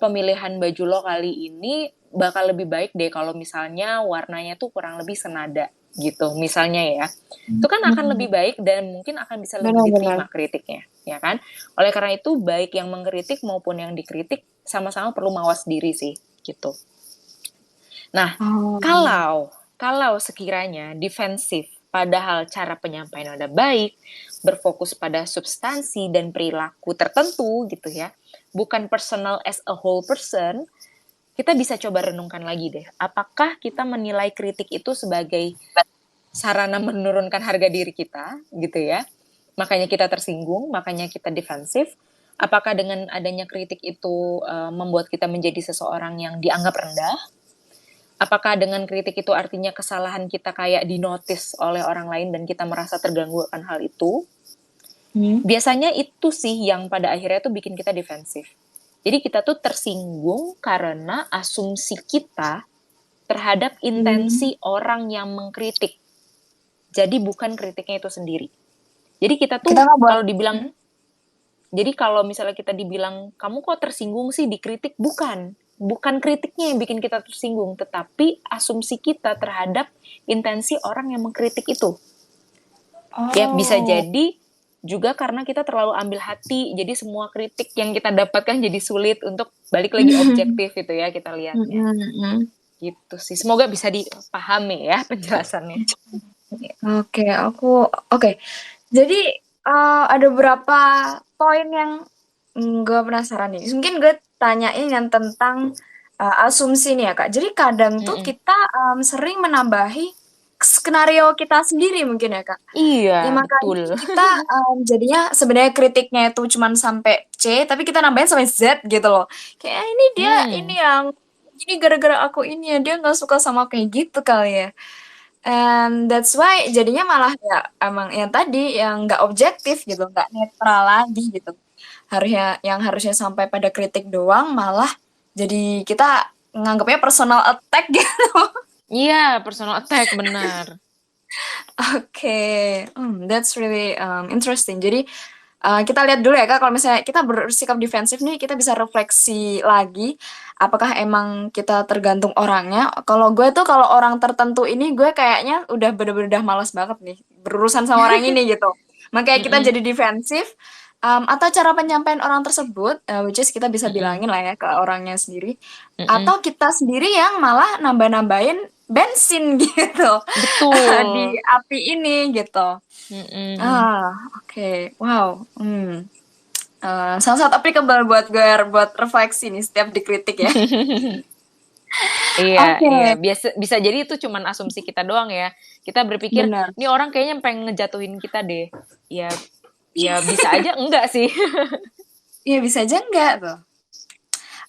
pemilihan baju lo kali ini bakal lebih baik deh kalau misalnya warnanya tuh kurang lebih senada gitu misalnya ya. Itu kan akan lebih baik dan mungkin akan bisa lebih diterima kritiknya, ya kan? Oleh karena itu baik yang mengkritik maupun yang dikritik sama-sama perlu mawas diri sih gitu. Nah, kalau sekiranya defensif padahal cara penyampaian udah baik, berfokus pada substansi dan perilaku tertentu gitu ya, bukan personal as a whole person, kita bisa coba renungkan lagi deh. Apakah kita menilai kritik itu sebagai sarana menurunkan harga diri kita gitu ya? Makanya kita tersinggung, makanya kita defensif. Apakah dengan adanya kritik itu membuat kita menjadi seseorang yang dianggap rendah? Apakah dengan kritik itu artinya kesalahan kita kayak dinotis oleh orang lain dan kita merasa terganggu akan hal itu? Biasanya itu sih yang pada akhirnya tuh bikin kita defensif. Jadi kita tuh tersinggung karena asumsi kita terhadap intensi orang yang mengkritik. Jadi bukan kritiknya itu sendiri. Jadi kita tuh kalau dibilang, jadi kalau misalnya kita dibilang, kamu kok tersinggung sih dikritik? Bukan kritiknya yang bikin kita tersinggung, tetapi asumsi kita terhadap intensi orang yang mengkritik itu. Ya bisa jadi juga karena kita terlalu ambil hati, jadi semua kritik yang kita dapatkan jadi sulit untuk balik lagi objektif itu ya kita lihatnya. Gitu sih. Semoga bisa dipahami ya penjelasannya. Oke. Jadi ada beberapa poin yang gue penasaran nih. Mungkin gue tanyain yang tentang asumsi nih ya Kak. Jadi kadang tuh kita sering menambahi skenario kita sendiri mungkin ya Kak. Iya, ya makanya betul. kita jadinya sebenarnya kritiknya itu cuma sampai C, tapi kita nambahin sampai Z gitu loh. Kayak ini dia ini yang ini gara-gara aku ini ya dia nggak suka sama kayak gitu kali ya. And that's why jadinya malah ya emang yang tadi yang nggak objektif gitu, nggak netral lagi gitu. Harusnya sampai pada kritik doang malah jadi kita nganggapnya personal attack gitu. Iya, personal attack benar. Oke, that's really interesting. Jadi kita lihat dulu ya Kak, kalau misalnya kita bersikap defensif nih, kita bisa refleksi lagi, apakah emang kita tergantung orangnya. Kalau gue tuh kalau orang tertentu ini gue kayaknya udah bener-bener udah malas banget nih berurusan sama orang ini gitu. Makanya kita jadi defensif. Atau cara penyampaian orang tersebut, which is kita bisa bilangin lah ya ke orangnya sendiri. Atau kita sendiri yang malah nambah-nambahin bensin gitu di api ini gitu. Oke. Wow. Sangat applicable buat refleksi nih setiap dikritik ya. Iya. Bisa jadi itu cuman asumsi kita doang ya. Kita berpikir, ini orang kayaknya pengen ngejatuhin kita deh. Ya bisa aja enggak sih. Iya bisa aja enggak tuh.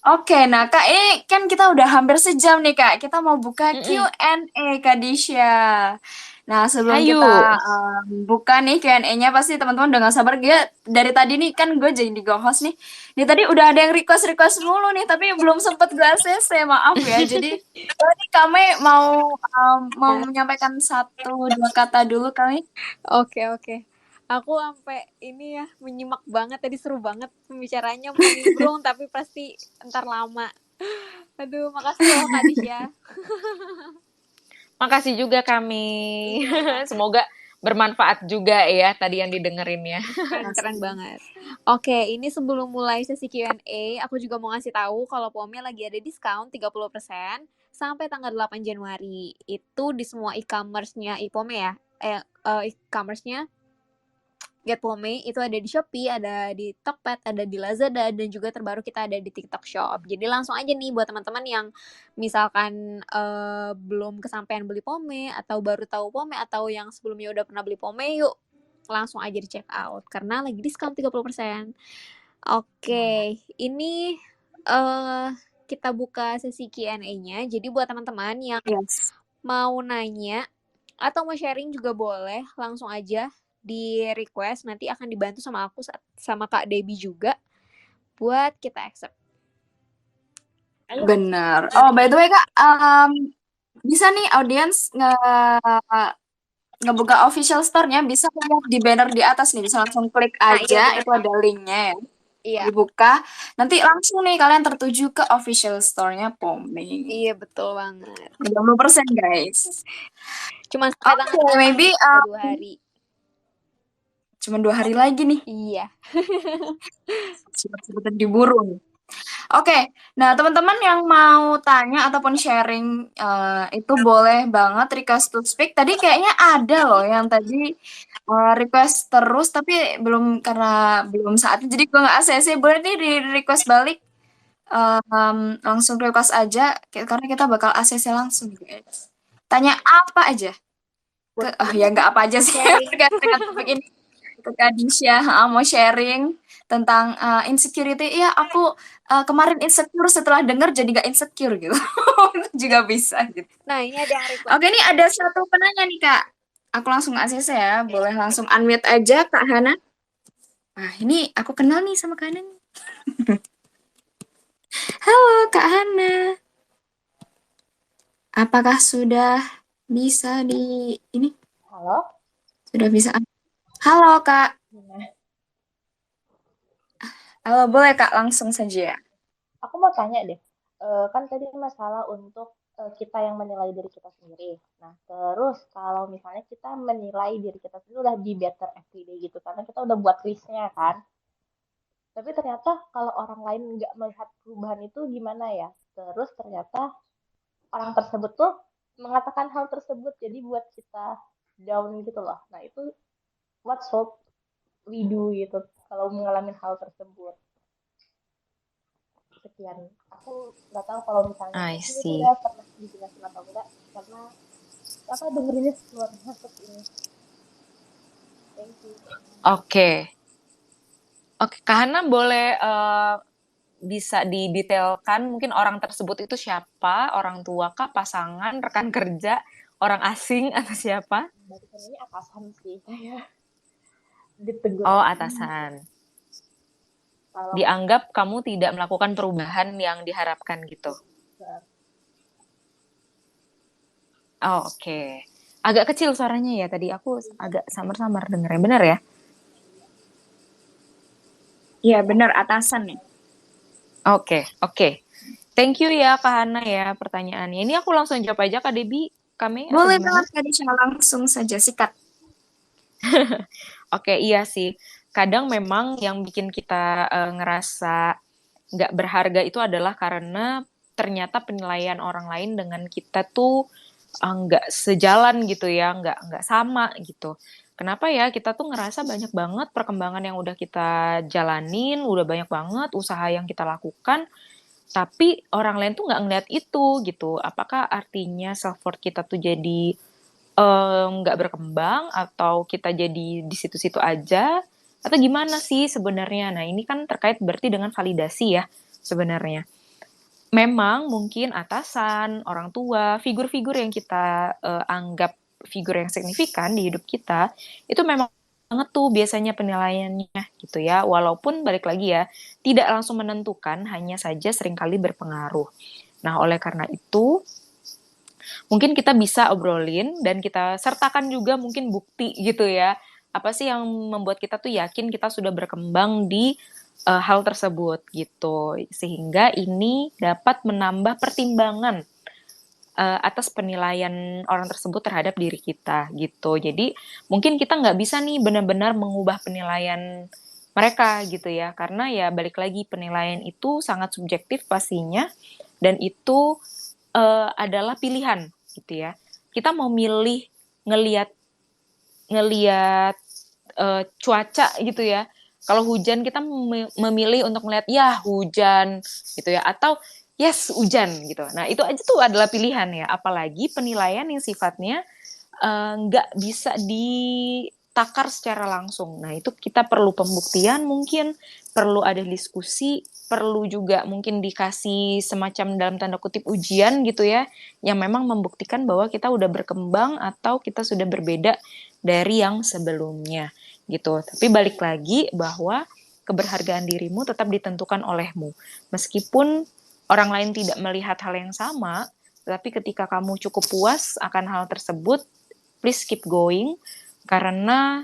Oke, nah Kak, ini kan kita udah hampir sejam nih Kak. Kita mau buka Q&A Kak Disha. Nah sebelum kita buka nih Q&A-nya, pasti teman-teman udah gak sabar. Dari tadi nih kan gue jadi host nih. Ini tadi udah ada yang request mulu nih, tapi belum sempet gue ACC, maaf ya. Jadi tadi kami mau menyampaikan 1-2 kata dulu kami. Oke. Aku sampai ini ya menyimak banget tadi, seru banget pembicaranya, mau nimbrung tapi pasti ntar lama. Aduh, makasih loh Kak Disha. Makasih juga kami. Semoga bermanfaat juga ya tadi yang didengerin ya. Keren banget. Oke, ini sebelum mulai sesi Q&A, aku juga mau ngasih tahu kalau Pome lagi ada diskon 30% sampai tanggal 8 Januari. Itu di semua e-commerce-nya Ipome ya. E-commerce-nya Get Pome itu ada di Shopee, ada di Tokped, ada di Lazada, dan juga terbaru kita ada di TikTok Shop. Jadi langsung aja nih buat teman-teman yang misalkan belum kesampaian beli Pome, atau baru tahu Pome, atau yang sebelumnya udah pernah beli Pome, yuk langsung aja di check out karena lagi diskon 30%. Oke, ini kita buka sesi Q&A-nya. Jadi buat teman-teman yang mau nanya atau mau sharing juga boleh, langsung aja di request, nanti akan dibantu sama aku sama Kak Debbie juga buat kita accept. Benar. Oh, by the way Kak, bisa nih audiens ngebuka official store-nya, bisa lihat di banner di atas nih, bisa langsung klik Nah, iya aja, bener. itu ada linknya ya. Iya, Dibuka, nanti langsung nih kalian tertuju ke official store-nya Pomeng. iya betul banget. 30% guys. Cuma sampai Oke, tanggal 6 maybe nih, sisa 2 hari. cuma 2 hari lagi nih. Iya. Cepet-cepet diburu nih. Oke, nah teman-teman yang mau tanya ataupun sharing itu boleh banget request to speak. Tadi kayaknya ada loh yang tadi request terus tapi karena belum saatnya jadi gue nggak ACC. Boleh nih di request balik, langsung request aja karena kita bakal ACC langsung guys. Tanya apa aja? Oh ya nggak apa aja sih Sharing. terkait dengan topik ini. Ke Kadisha, mau sharing tentang insecurity. Iya, aku kemarin insecure setelah denger jadi gak insecure gitu. Itu juga bisa gitu. Nah, ini ada yang request. Oke, ini ada satu penanya nih Kak. Aku langsung ACC ya. Boleh langsung unmute aja Kak Hana. Wah, ini aku kenal nih sama Kak Hana. Halo Kak Hana. Apakah sudah bisa ini? Halo? Sudah bisa? Halo Kak. Halo, boleh Kak langsung saja. Aku mau tanya deh, kan tadi masalah untuk kita yang menilai diri kita sendiri. Nah, terus kalau misalnya kita menilai diri kita sendiri udah be better every day gitu, karena kita udah buat listnya kan. Tapi ternyata kalau orang lain nggak melihat perubahan itu gimana ya? Terus ternyata orang tersebut tuh mengatakan hal tersebut, jadi buat kita down gitu loh. Nah, itu what should we do gitu kalau mengalami hal tersebut. Sekian, aku nggak tahu kalau misalnya I mungkin itu see. udah pernah dijelasin atau enggak, karena apa dengerinnya keluar masuk ini. Thank you. Oke. Oke, Kak Hana boleh bisa didetailkan mungkin orang tersebut itu siapa? Orang tua kah, pasangan, rekan kerja, orang asing atau siapa? Barusan ini atasan sih saya ditegur Oh, atasan. atasan. Kalau Dianggap kamu tidak melakukan perubahan yang diharapkan gitu. Oh, oke. Agak kecil suaranya ya tadi. Aku agak samar-samar dengernya. Benar ya? Iya, benar atasan nih. Oke, oke. Thank you ya Kak Hana ya pertanyaannya. Ini aku langsung jawab aja Kak Debbie, Kame atau Boleh gimana? banget Kadisha, langsung saja sikat. Oke, iya sih. Kadang memang yang bikin kita ngerasa nggak berharga itu adalah karena ternyata penilaian orang lain dengan kita tuh nggak sejalan gitu ya, nggak sama gitu. Kenapa ya? Kita tuh ngerasa banyak banget perkembangan yang udah kita jalanin, udah banyak banget usaha yang kita lakukan, tapi orang lain tuh nggak ngeliat itu gitu. Apakah artinya self worth kita tuh jadi nggak berkembang atau kita jadi di situ-situ aja atau gimana sih sebenarnya? Nah ini kan terkait berarti dengan validasi ya sebenarnya. Memang mungkin atasan, orang tua, figur-figur yang kita anggap figur yang signifikan di hidup kita itu memang banget tuh biasanya penilaiannya gitu ya. Walaupun balik lagi ya tidak langsung menentukan, hanya saja seringkali berpengaruh. Nah oleh karena itu mungkin kita bisa obrolin dan kita sertakan juga mungkin bukti gitu ya. Apa sih yang membuat kita tuh yakin kita sudah berkembang di hal tersebut gitu. Sehingga ini dapat menambah pertimbangan atas penilaian orang tersebut terhadap diri kita gitu. Jadi mungkin kita nggak bisa nih benar-benar mengubah penilaian mereka gitu ya. Karena ya balik lagi penilaian itu sangat subjektif pastinya dan itu adalah pilihan gitu ya. Kita mau milih ngelihat ngelihat cuaca gitu ya. Kalau hujan kita memilih untuk melihat ya hujan gitu ya atau yes hujan gitu. Nah itu aja tuh adalah pilihan ya. Apalagi penilaian yang sifatnya nggak bisa ditakar secara langsung. Nah itu kita perlu pembuktian mungkin, perlu ada diskusi, perlu juga mungkin dikasih semacam dalam tanda kutip ujian gitu ya, yang memang membuktikan bahwa kita udah berkembang atau kita sudah berbeda dari yang sebelumnya gitu. Tapi balik lagi bahwa keberhargaan dirimu tetap ditentukan olehmu. Meskipun orang lain tidak melihat hal yang sama, tetapi ketika kamu cukup puas akan hal tersebut, please keep going, karena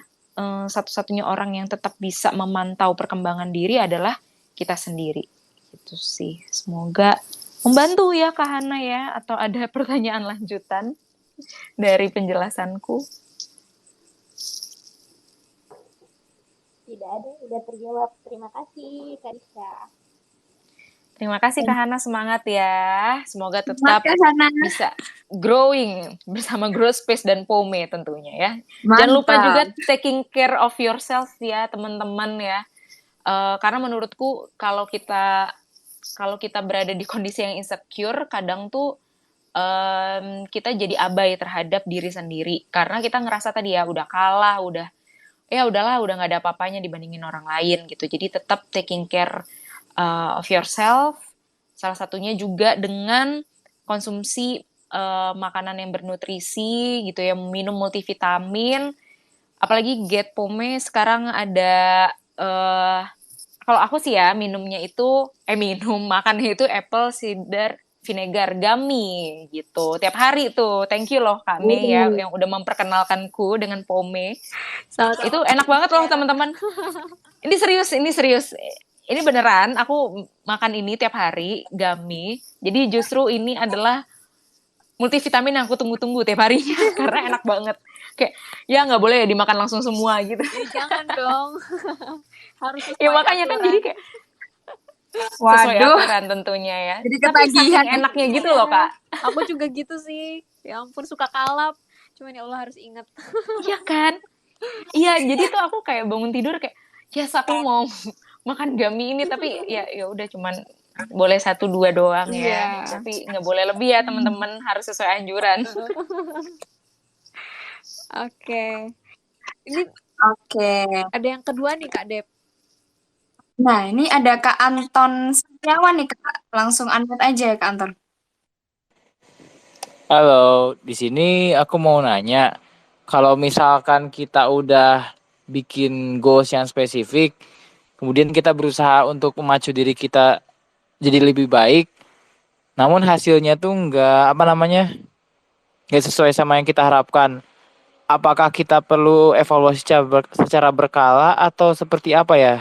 satu-satunya orang yang tetap bisa memantau perkembangan diri adalah kita sendiri. Itu sih. Semoga membantu ya Kak Hana ya, atau ada pertanyaan lanjutan dari penjelasanku? Tidak ada, udah terjawab. Terima kasih, Kak Isya. Terima kasih Kak Hana, semangat ya. Semoga Semangat, tetap Kak Hana. bisa growing bersama Grow Space dan Pome tentunya ya. Mantap. Jangan lupa juga taking care of yourself ya teman-teman ya. Karena menurutku kalau kita berada di kondisi yang insecure, kadang tuh kita jadi abai terhadap diri sendiri. Karena kita ngerasa tadi ya udah kalah, udahlah, udah nggak ada apa-apanya dibandingin orang lain gitu. Jadi tetap taking care of yourself. Salah satunya juga dengan konsumsi makanan yang bernutrisi gitu ya, minum multivitamin. Apalagi Get Pome sekarang ada kalau aku sih ya makannya itu apple cider vinegar gummy gitu. Tiap hari tuh. Thank you loh Kak Mei ya yang udah memperkenalkanku dengan Pome. Itu enak banget loh teman-teman. Ini serius. Ini beneran, aku makan ini tiap hari, gummy. Jadi justru ini adalah multivitamin yang aku tunggu-tunggu tiap harinya. Karena enak banget. Kayak, ya nggak boleh dimakan langsung semua gitu. Jangan dong. Harus sesuai Ya makanya aturan. kan jadi kayak sesuai aturan tentunya ya. Jadi Tapi ketagihan saking enaknya gitu loh Kak. Aku juga gitu sih. Ya ampun, suka kalap. Cuman ya Allah harus ingat. Iya kan? Iya, jadi tuh aku kayak bangun tidur kayak, yes aku mau makan gummy ini, tapi ya udah cuman boleh 1-2 doang ya. Tapi nggak boleh lebih ya teman-teman, harus sesuai anjuran. Oke. Ini ada yang kedua nih Kak Dep. Nah, ini ada Kak Anton Setiawan nih Kak. Langsung unmute aja ya Kak Anton. Halo, di sini aku mau nanya, kalau misalkan kita udah bikin goals yang spesifik, kemudian kita berusaha untuk memacu diri kita jadi lebih baik, namun hasilnya tuh nggak sesuai sama yang kita harapkan. Apakah kita perlu evaluasi secara berkala atau seperti apa ya?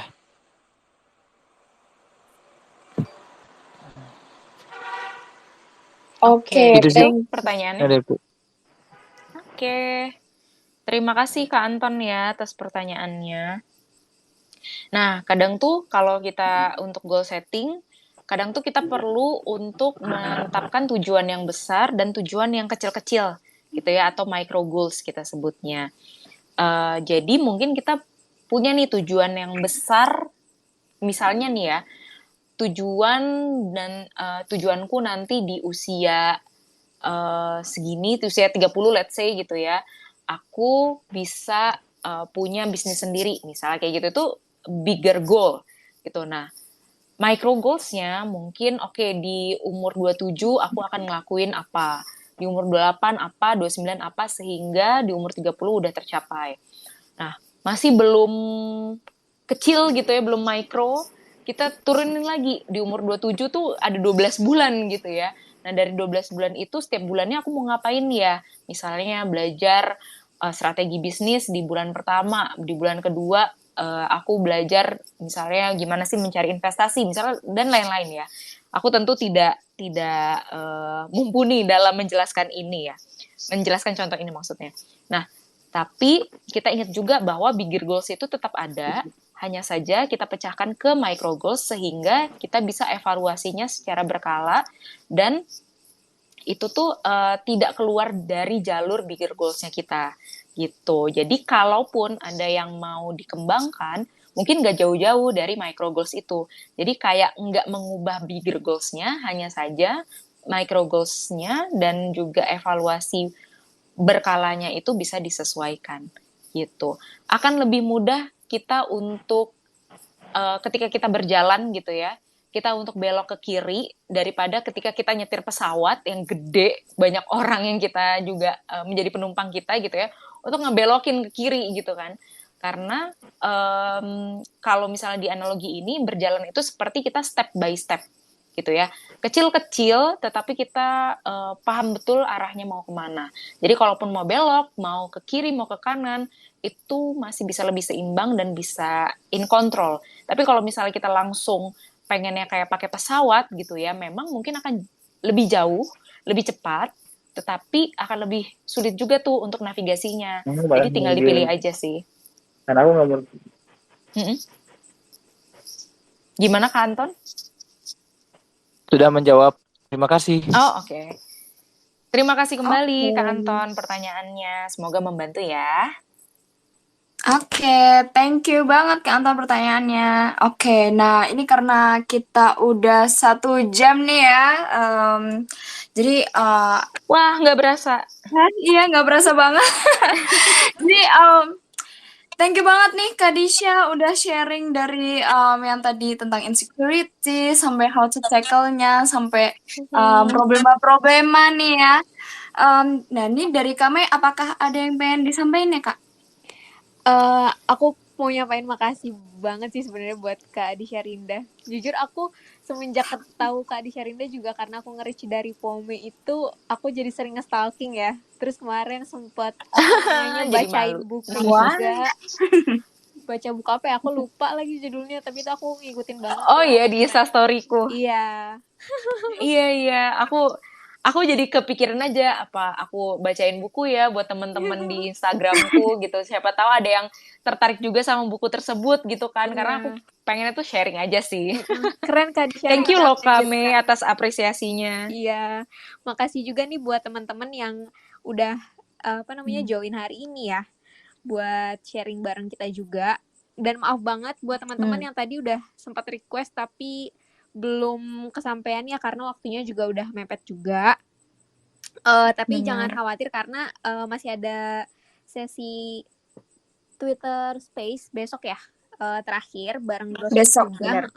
Oke, Itu sih thank pertanyaannya. Oke. Terima kasih Kak Anton ya atas pertanyaannya. Nah, kadang tuh kalau kita untuk goal setting, kadang tuh kita perlu untuk menetapkan tujuan yang besar dan tujuan yang kecil-kecil gitu ya, atau micro goals kita sebutnya. Jadi mungkin kita punya nih tujuan yang besar, misalnya nih ya, tujuanku nanti di usia segini, usia 30 let's say gitu ya, aku bisa punya bisnis sendiri, misalnya kayak gitu, itu bigger goal gitu. Nah, micro goals-nya mungkin di umur 27 aku akan ngelakuin apa, di umur 28 apa, 29 apa, sehingga di umur 30 udah tercapai. Nah, masih belum kecil gitu ya, belum micro, kita turunin lagi, di umur 27 tuh ada 12 bulan gitu ya. Nah, dari 12 bulan itu setiap bulannya aku mau ngapain ya, misalnya belajar strategi bisnis di bulan pertama, di bulan kedua aku belajar misalnya gimana sih mencari investasi misalnya, dan lain-lain ya. Aku tentu tidak mumpuni dalam menjelaskan ini ya, menjelaskan contoh ini maksudnya. Nah, tapi kita ingat juga bahwa bigger goals itu tetap ada, hanya saja kita pecahkan ke micro goals sehingga kita bisa evaluasinya secara berkala, dan itu tuh tidak keluar dari jalur bigger goals-nya kita gitu. Jadi kalaupun ada yang mau dikembangkan, mungkin nggak jauh-jauh dari micro goals itu. Jadi kayak nggak mengubah bigger goals-nya, hanya saja micro goals-nya dan juga evaluasi berkalanya itu bisa disesuaikan gitu. Akan lebih mudah kita untuk ketika kita berjalan gitu ya, kita untuk belok ke kiri daripada ketika kita nyetir pesawat yang gede, banyak orang yang kita juga menjadi penumpang kita gitu ya, untuk ngebelokin ke kiri gitu kan. Karena kalau misalnya di analogi ini, berjalan itu seperti kita step by step gitu ya. Kecil-kecil, tetapi kita paham betul arahnya mau kemana. Jadi kalaupun mau belok, mau ke kiri, mau ke kanan, itu masih bisa lebih seimbang dan bisa in control. Tapi kalau misalnya kita langsung pengennya kayak pakai pesawat gitu ya, memang mungkin akan lebih jauh, lebih cepat, tetapi akan lebih sulit juga tuh untuk navigasinya. Jadi tinggal dipilih aja sih. Karena aku nggak mau. Gimana Kak Anton? Sudah menjawab. Terima kasih. Oh, oke. Terima kasih kembali Kak Anton pertanyaannya. Semoga membantu ya. Oke, thank you banget Kak Anton pertanyaannya. Oke, nah ini karena kita udah 1 jam nih ya. Jadi, Wah, nggak berasa. iya nggak berasa banget. Jadi, thank you banget nih Kak Disha udah sharing dari yang tadi tentang insecurity sampai how to tackle-nya sampai problema-problema nih ya. Nah ini dari kami apakah ada yang pengen disampaikan ya Kak? Aku mau nyampain makasih banget sih sebenarnya buat Kak Adi Syarinda. Jujur aku semenjak tahu Kak Adi Syarinda juga karena aku nge-reach dari Pome itu aku jadi sering nge-stalking ya. Terus kemarin sempat bacain buku juga. Baca buku apa ya? Aku lupa lagi judulnya, tapi itu aku ngikutin banget. Oh iya, di Instastoryku. Iya. Iya. Aku jadi kepikiran aja apa aku bacain buku ya buat temen-temen di Instagramku gitu. Siapa tahu ada yang tertarik juga sama buku tersebut gitu kan. Karena aku pengennya tuh sharing aja sih. Keren Kak. Thank you loh Kame atas apresiasinya. Iya. Makasih juga nih buat teman-teman yang udah join hari ini ya. Buat sharing bareng kita juga. Dan maaf banget buat teman-teman yang tadi udah sempat request tapi belum kesampaian ya karena waktunya juga udah mepet juga. Tapi jangan khawatir karena masih ada sesi Twitter Space besok ya, terakhir bareng besok juga.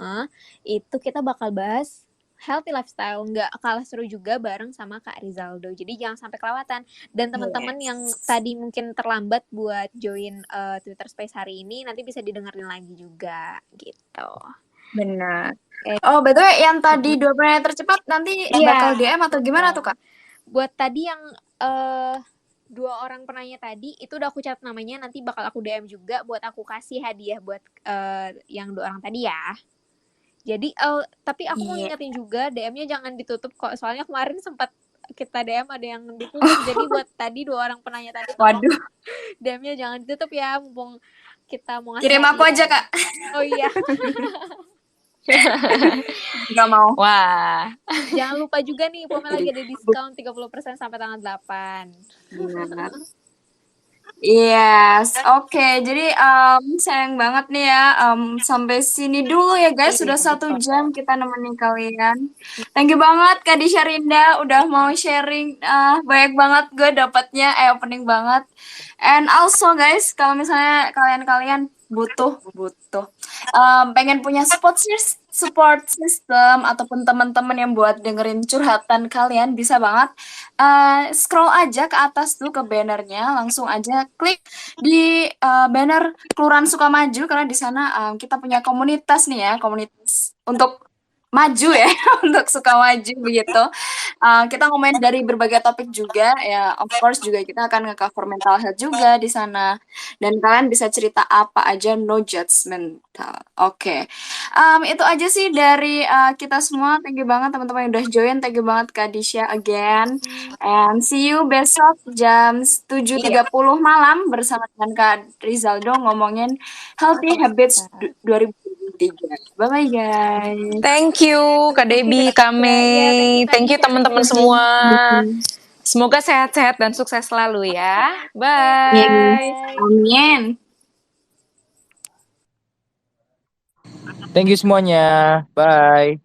Itu kita bakal bahas healthy lifestyle, nggak kalah seru juga bareng sama Kak Rizaldo. Jadi jangan sampai kelewatan. Dan teman-teman yang tadi mungkin terlambat buat join Twitter Space hari ini nanti bisa didengerin lagi juga gitu. Benar. Oh, betul yang tadi 2 pertanyaan tercepat nanti bakal DM atau gimana tuh Kak? Buat tadi yang 2 orang penanya tadi itu udah aku catat namanya, nanti bakal aku DM juga buat aku kasih hadiah buat yang 2 orang tadi ya. Jadi tapi aku mau ingetin juga DM-nya jangan ditutup kok, soalnya kemarin sempat kita DM ada yang ditutup. Jadi buat tadi 2 orang penanya tadi, waduh, DM-nya jangan ditutup ya, mumpung kita mau ngasih kirim aku aja Kak. Oh iya. Nggak mau. Wah. Jangan lupa juga nih, Pome lagi ada diskon 30% sampai tanggal 8. Benar. Yes, oke. Jadi sayang banget nih ya, sampai sini dulu ya guys. Sudah 1 jam kita nemenin kalian. Thank you banget Kak Disha Rinda udah mau sharing. Banyak banget gue dapatnya, opening banget. And also guys, kalau misalnya kalian butuh pengen punya support system ataupun teman-teman yang buat dengerin curhatan kalian, bisa banget scroll aja ke atas tuh ke bannernya, langsung aja klik di banner Kelurahan Sukamaju karena di sana kita punya komunitas nih ya, komunitas untuk maju ya, untuk Sukamaju begitu. Kita ngomongin dari berbagai topik juga ya, of course juga kita akan nge-cover mental health juga di sana. Dan kalian bisa cerita apa aja, no judgmental. Oke. Itu aja sih dari kita semua. Thank you banget teman-teman yang udah join. Thank you banget Kak Disha again. And see you besok jam 7.30 malam bersama dengan Kak Rizaldo ngomongin Healthy Habits 2023. Bye-bye guys. Thank you Kak Debbie, Kame. Thank you teman-teman semua. Semoga sehat-sehat dan sukses selalu ya. Bye. Amin. Thank you semuanya. Bye.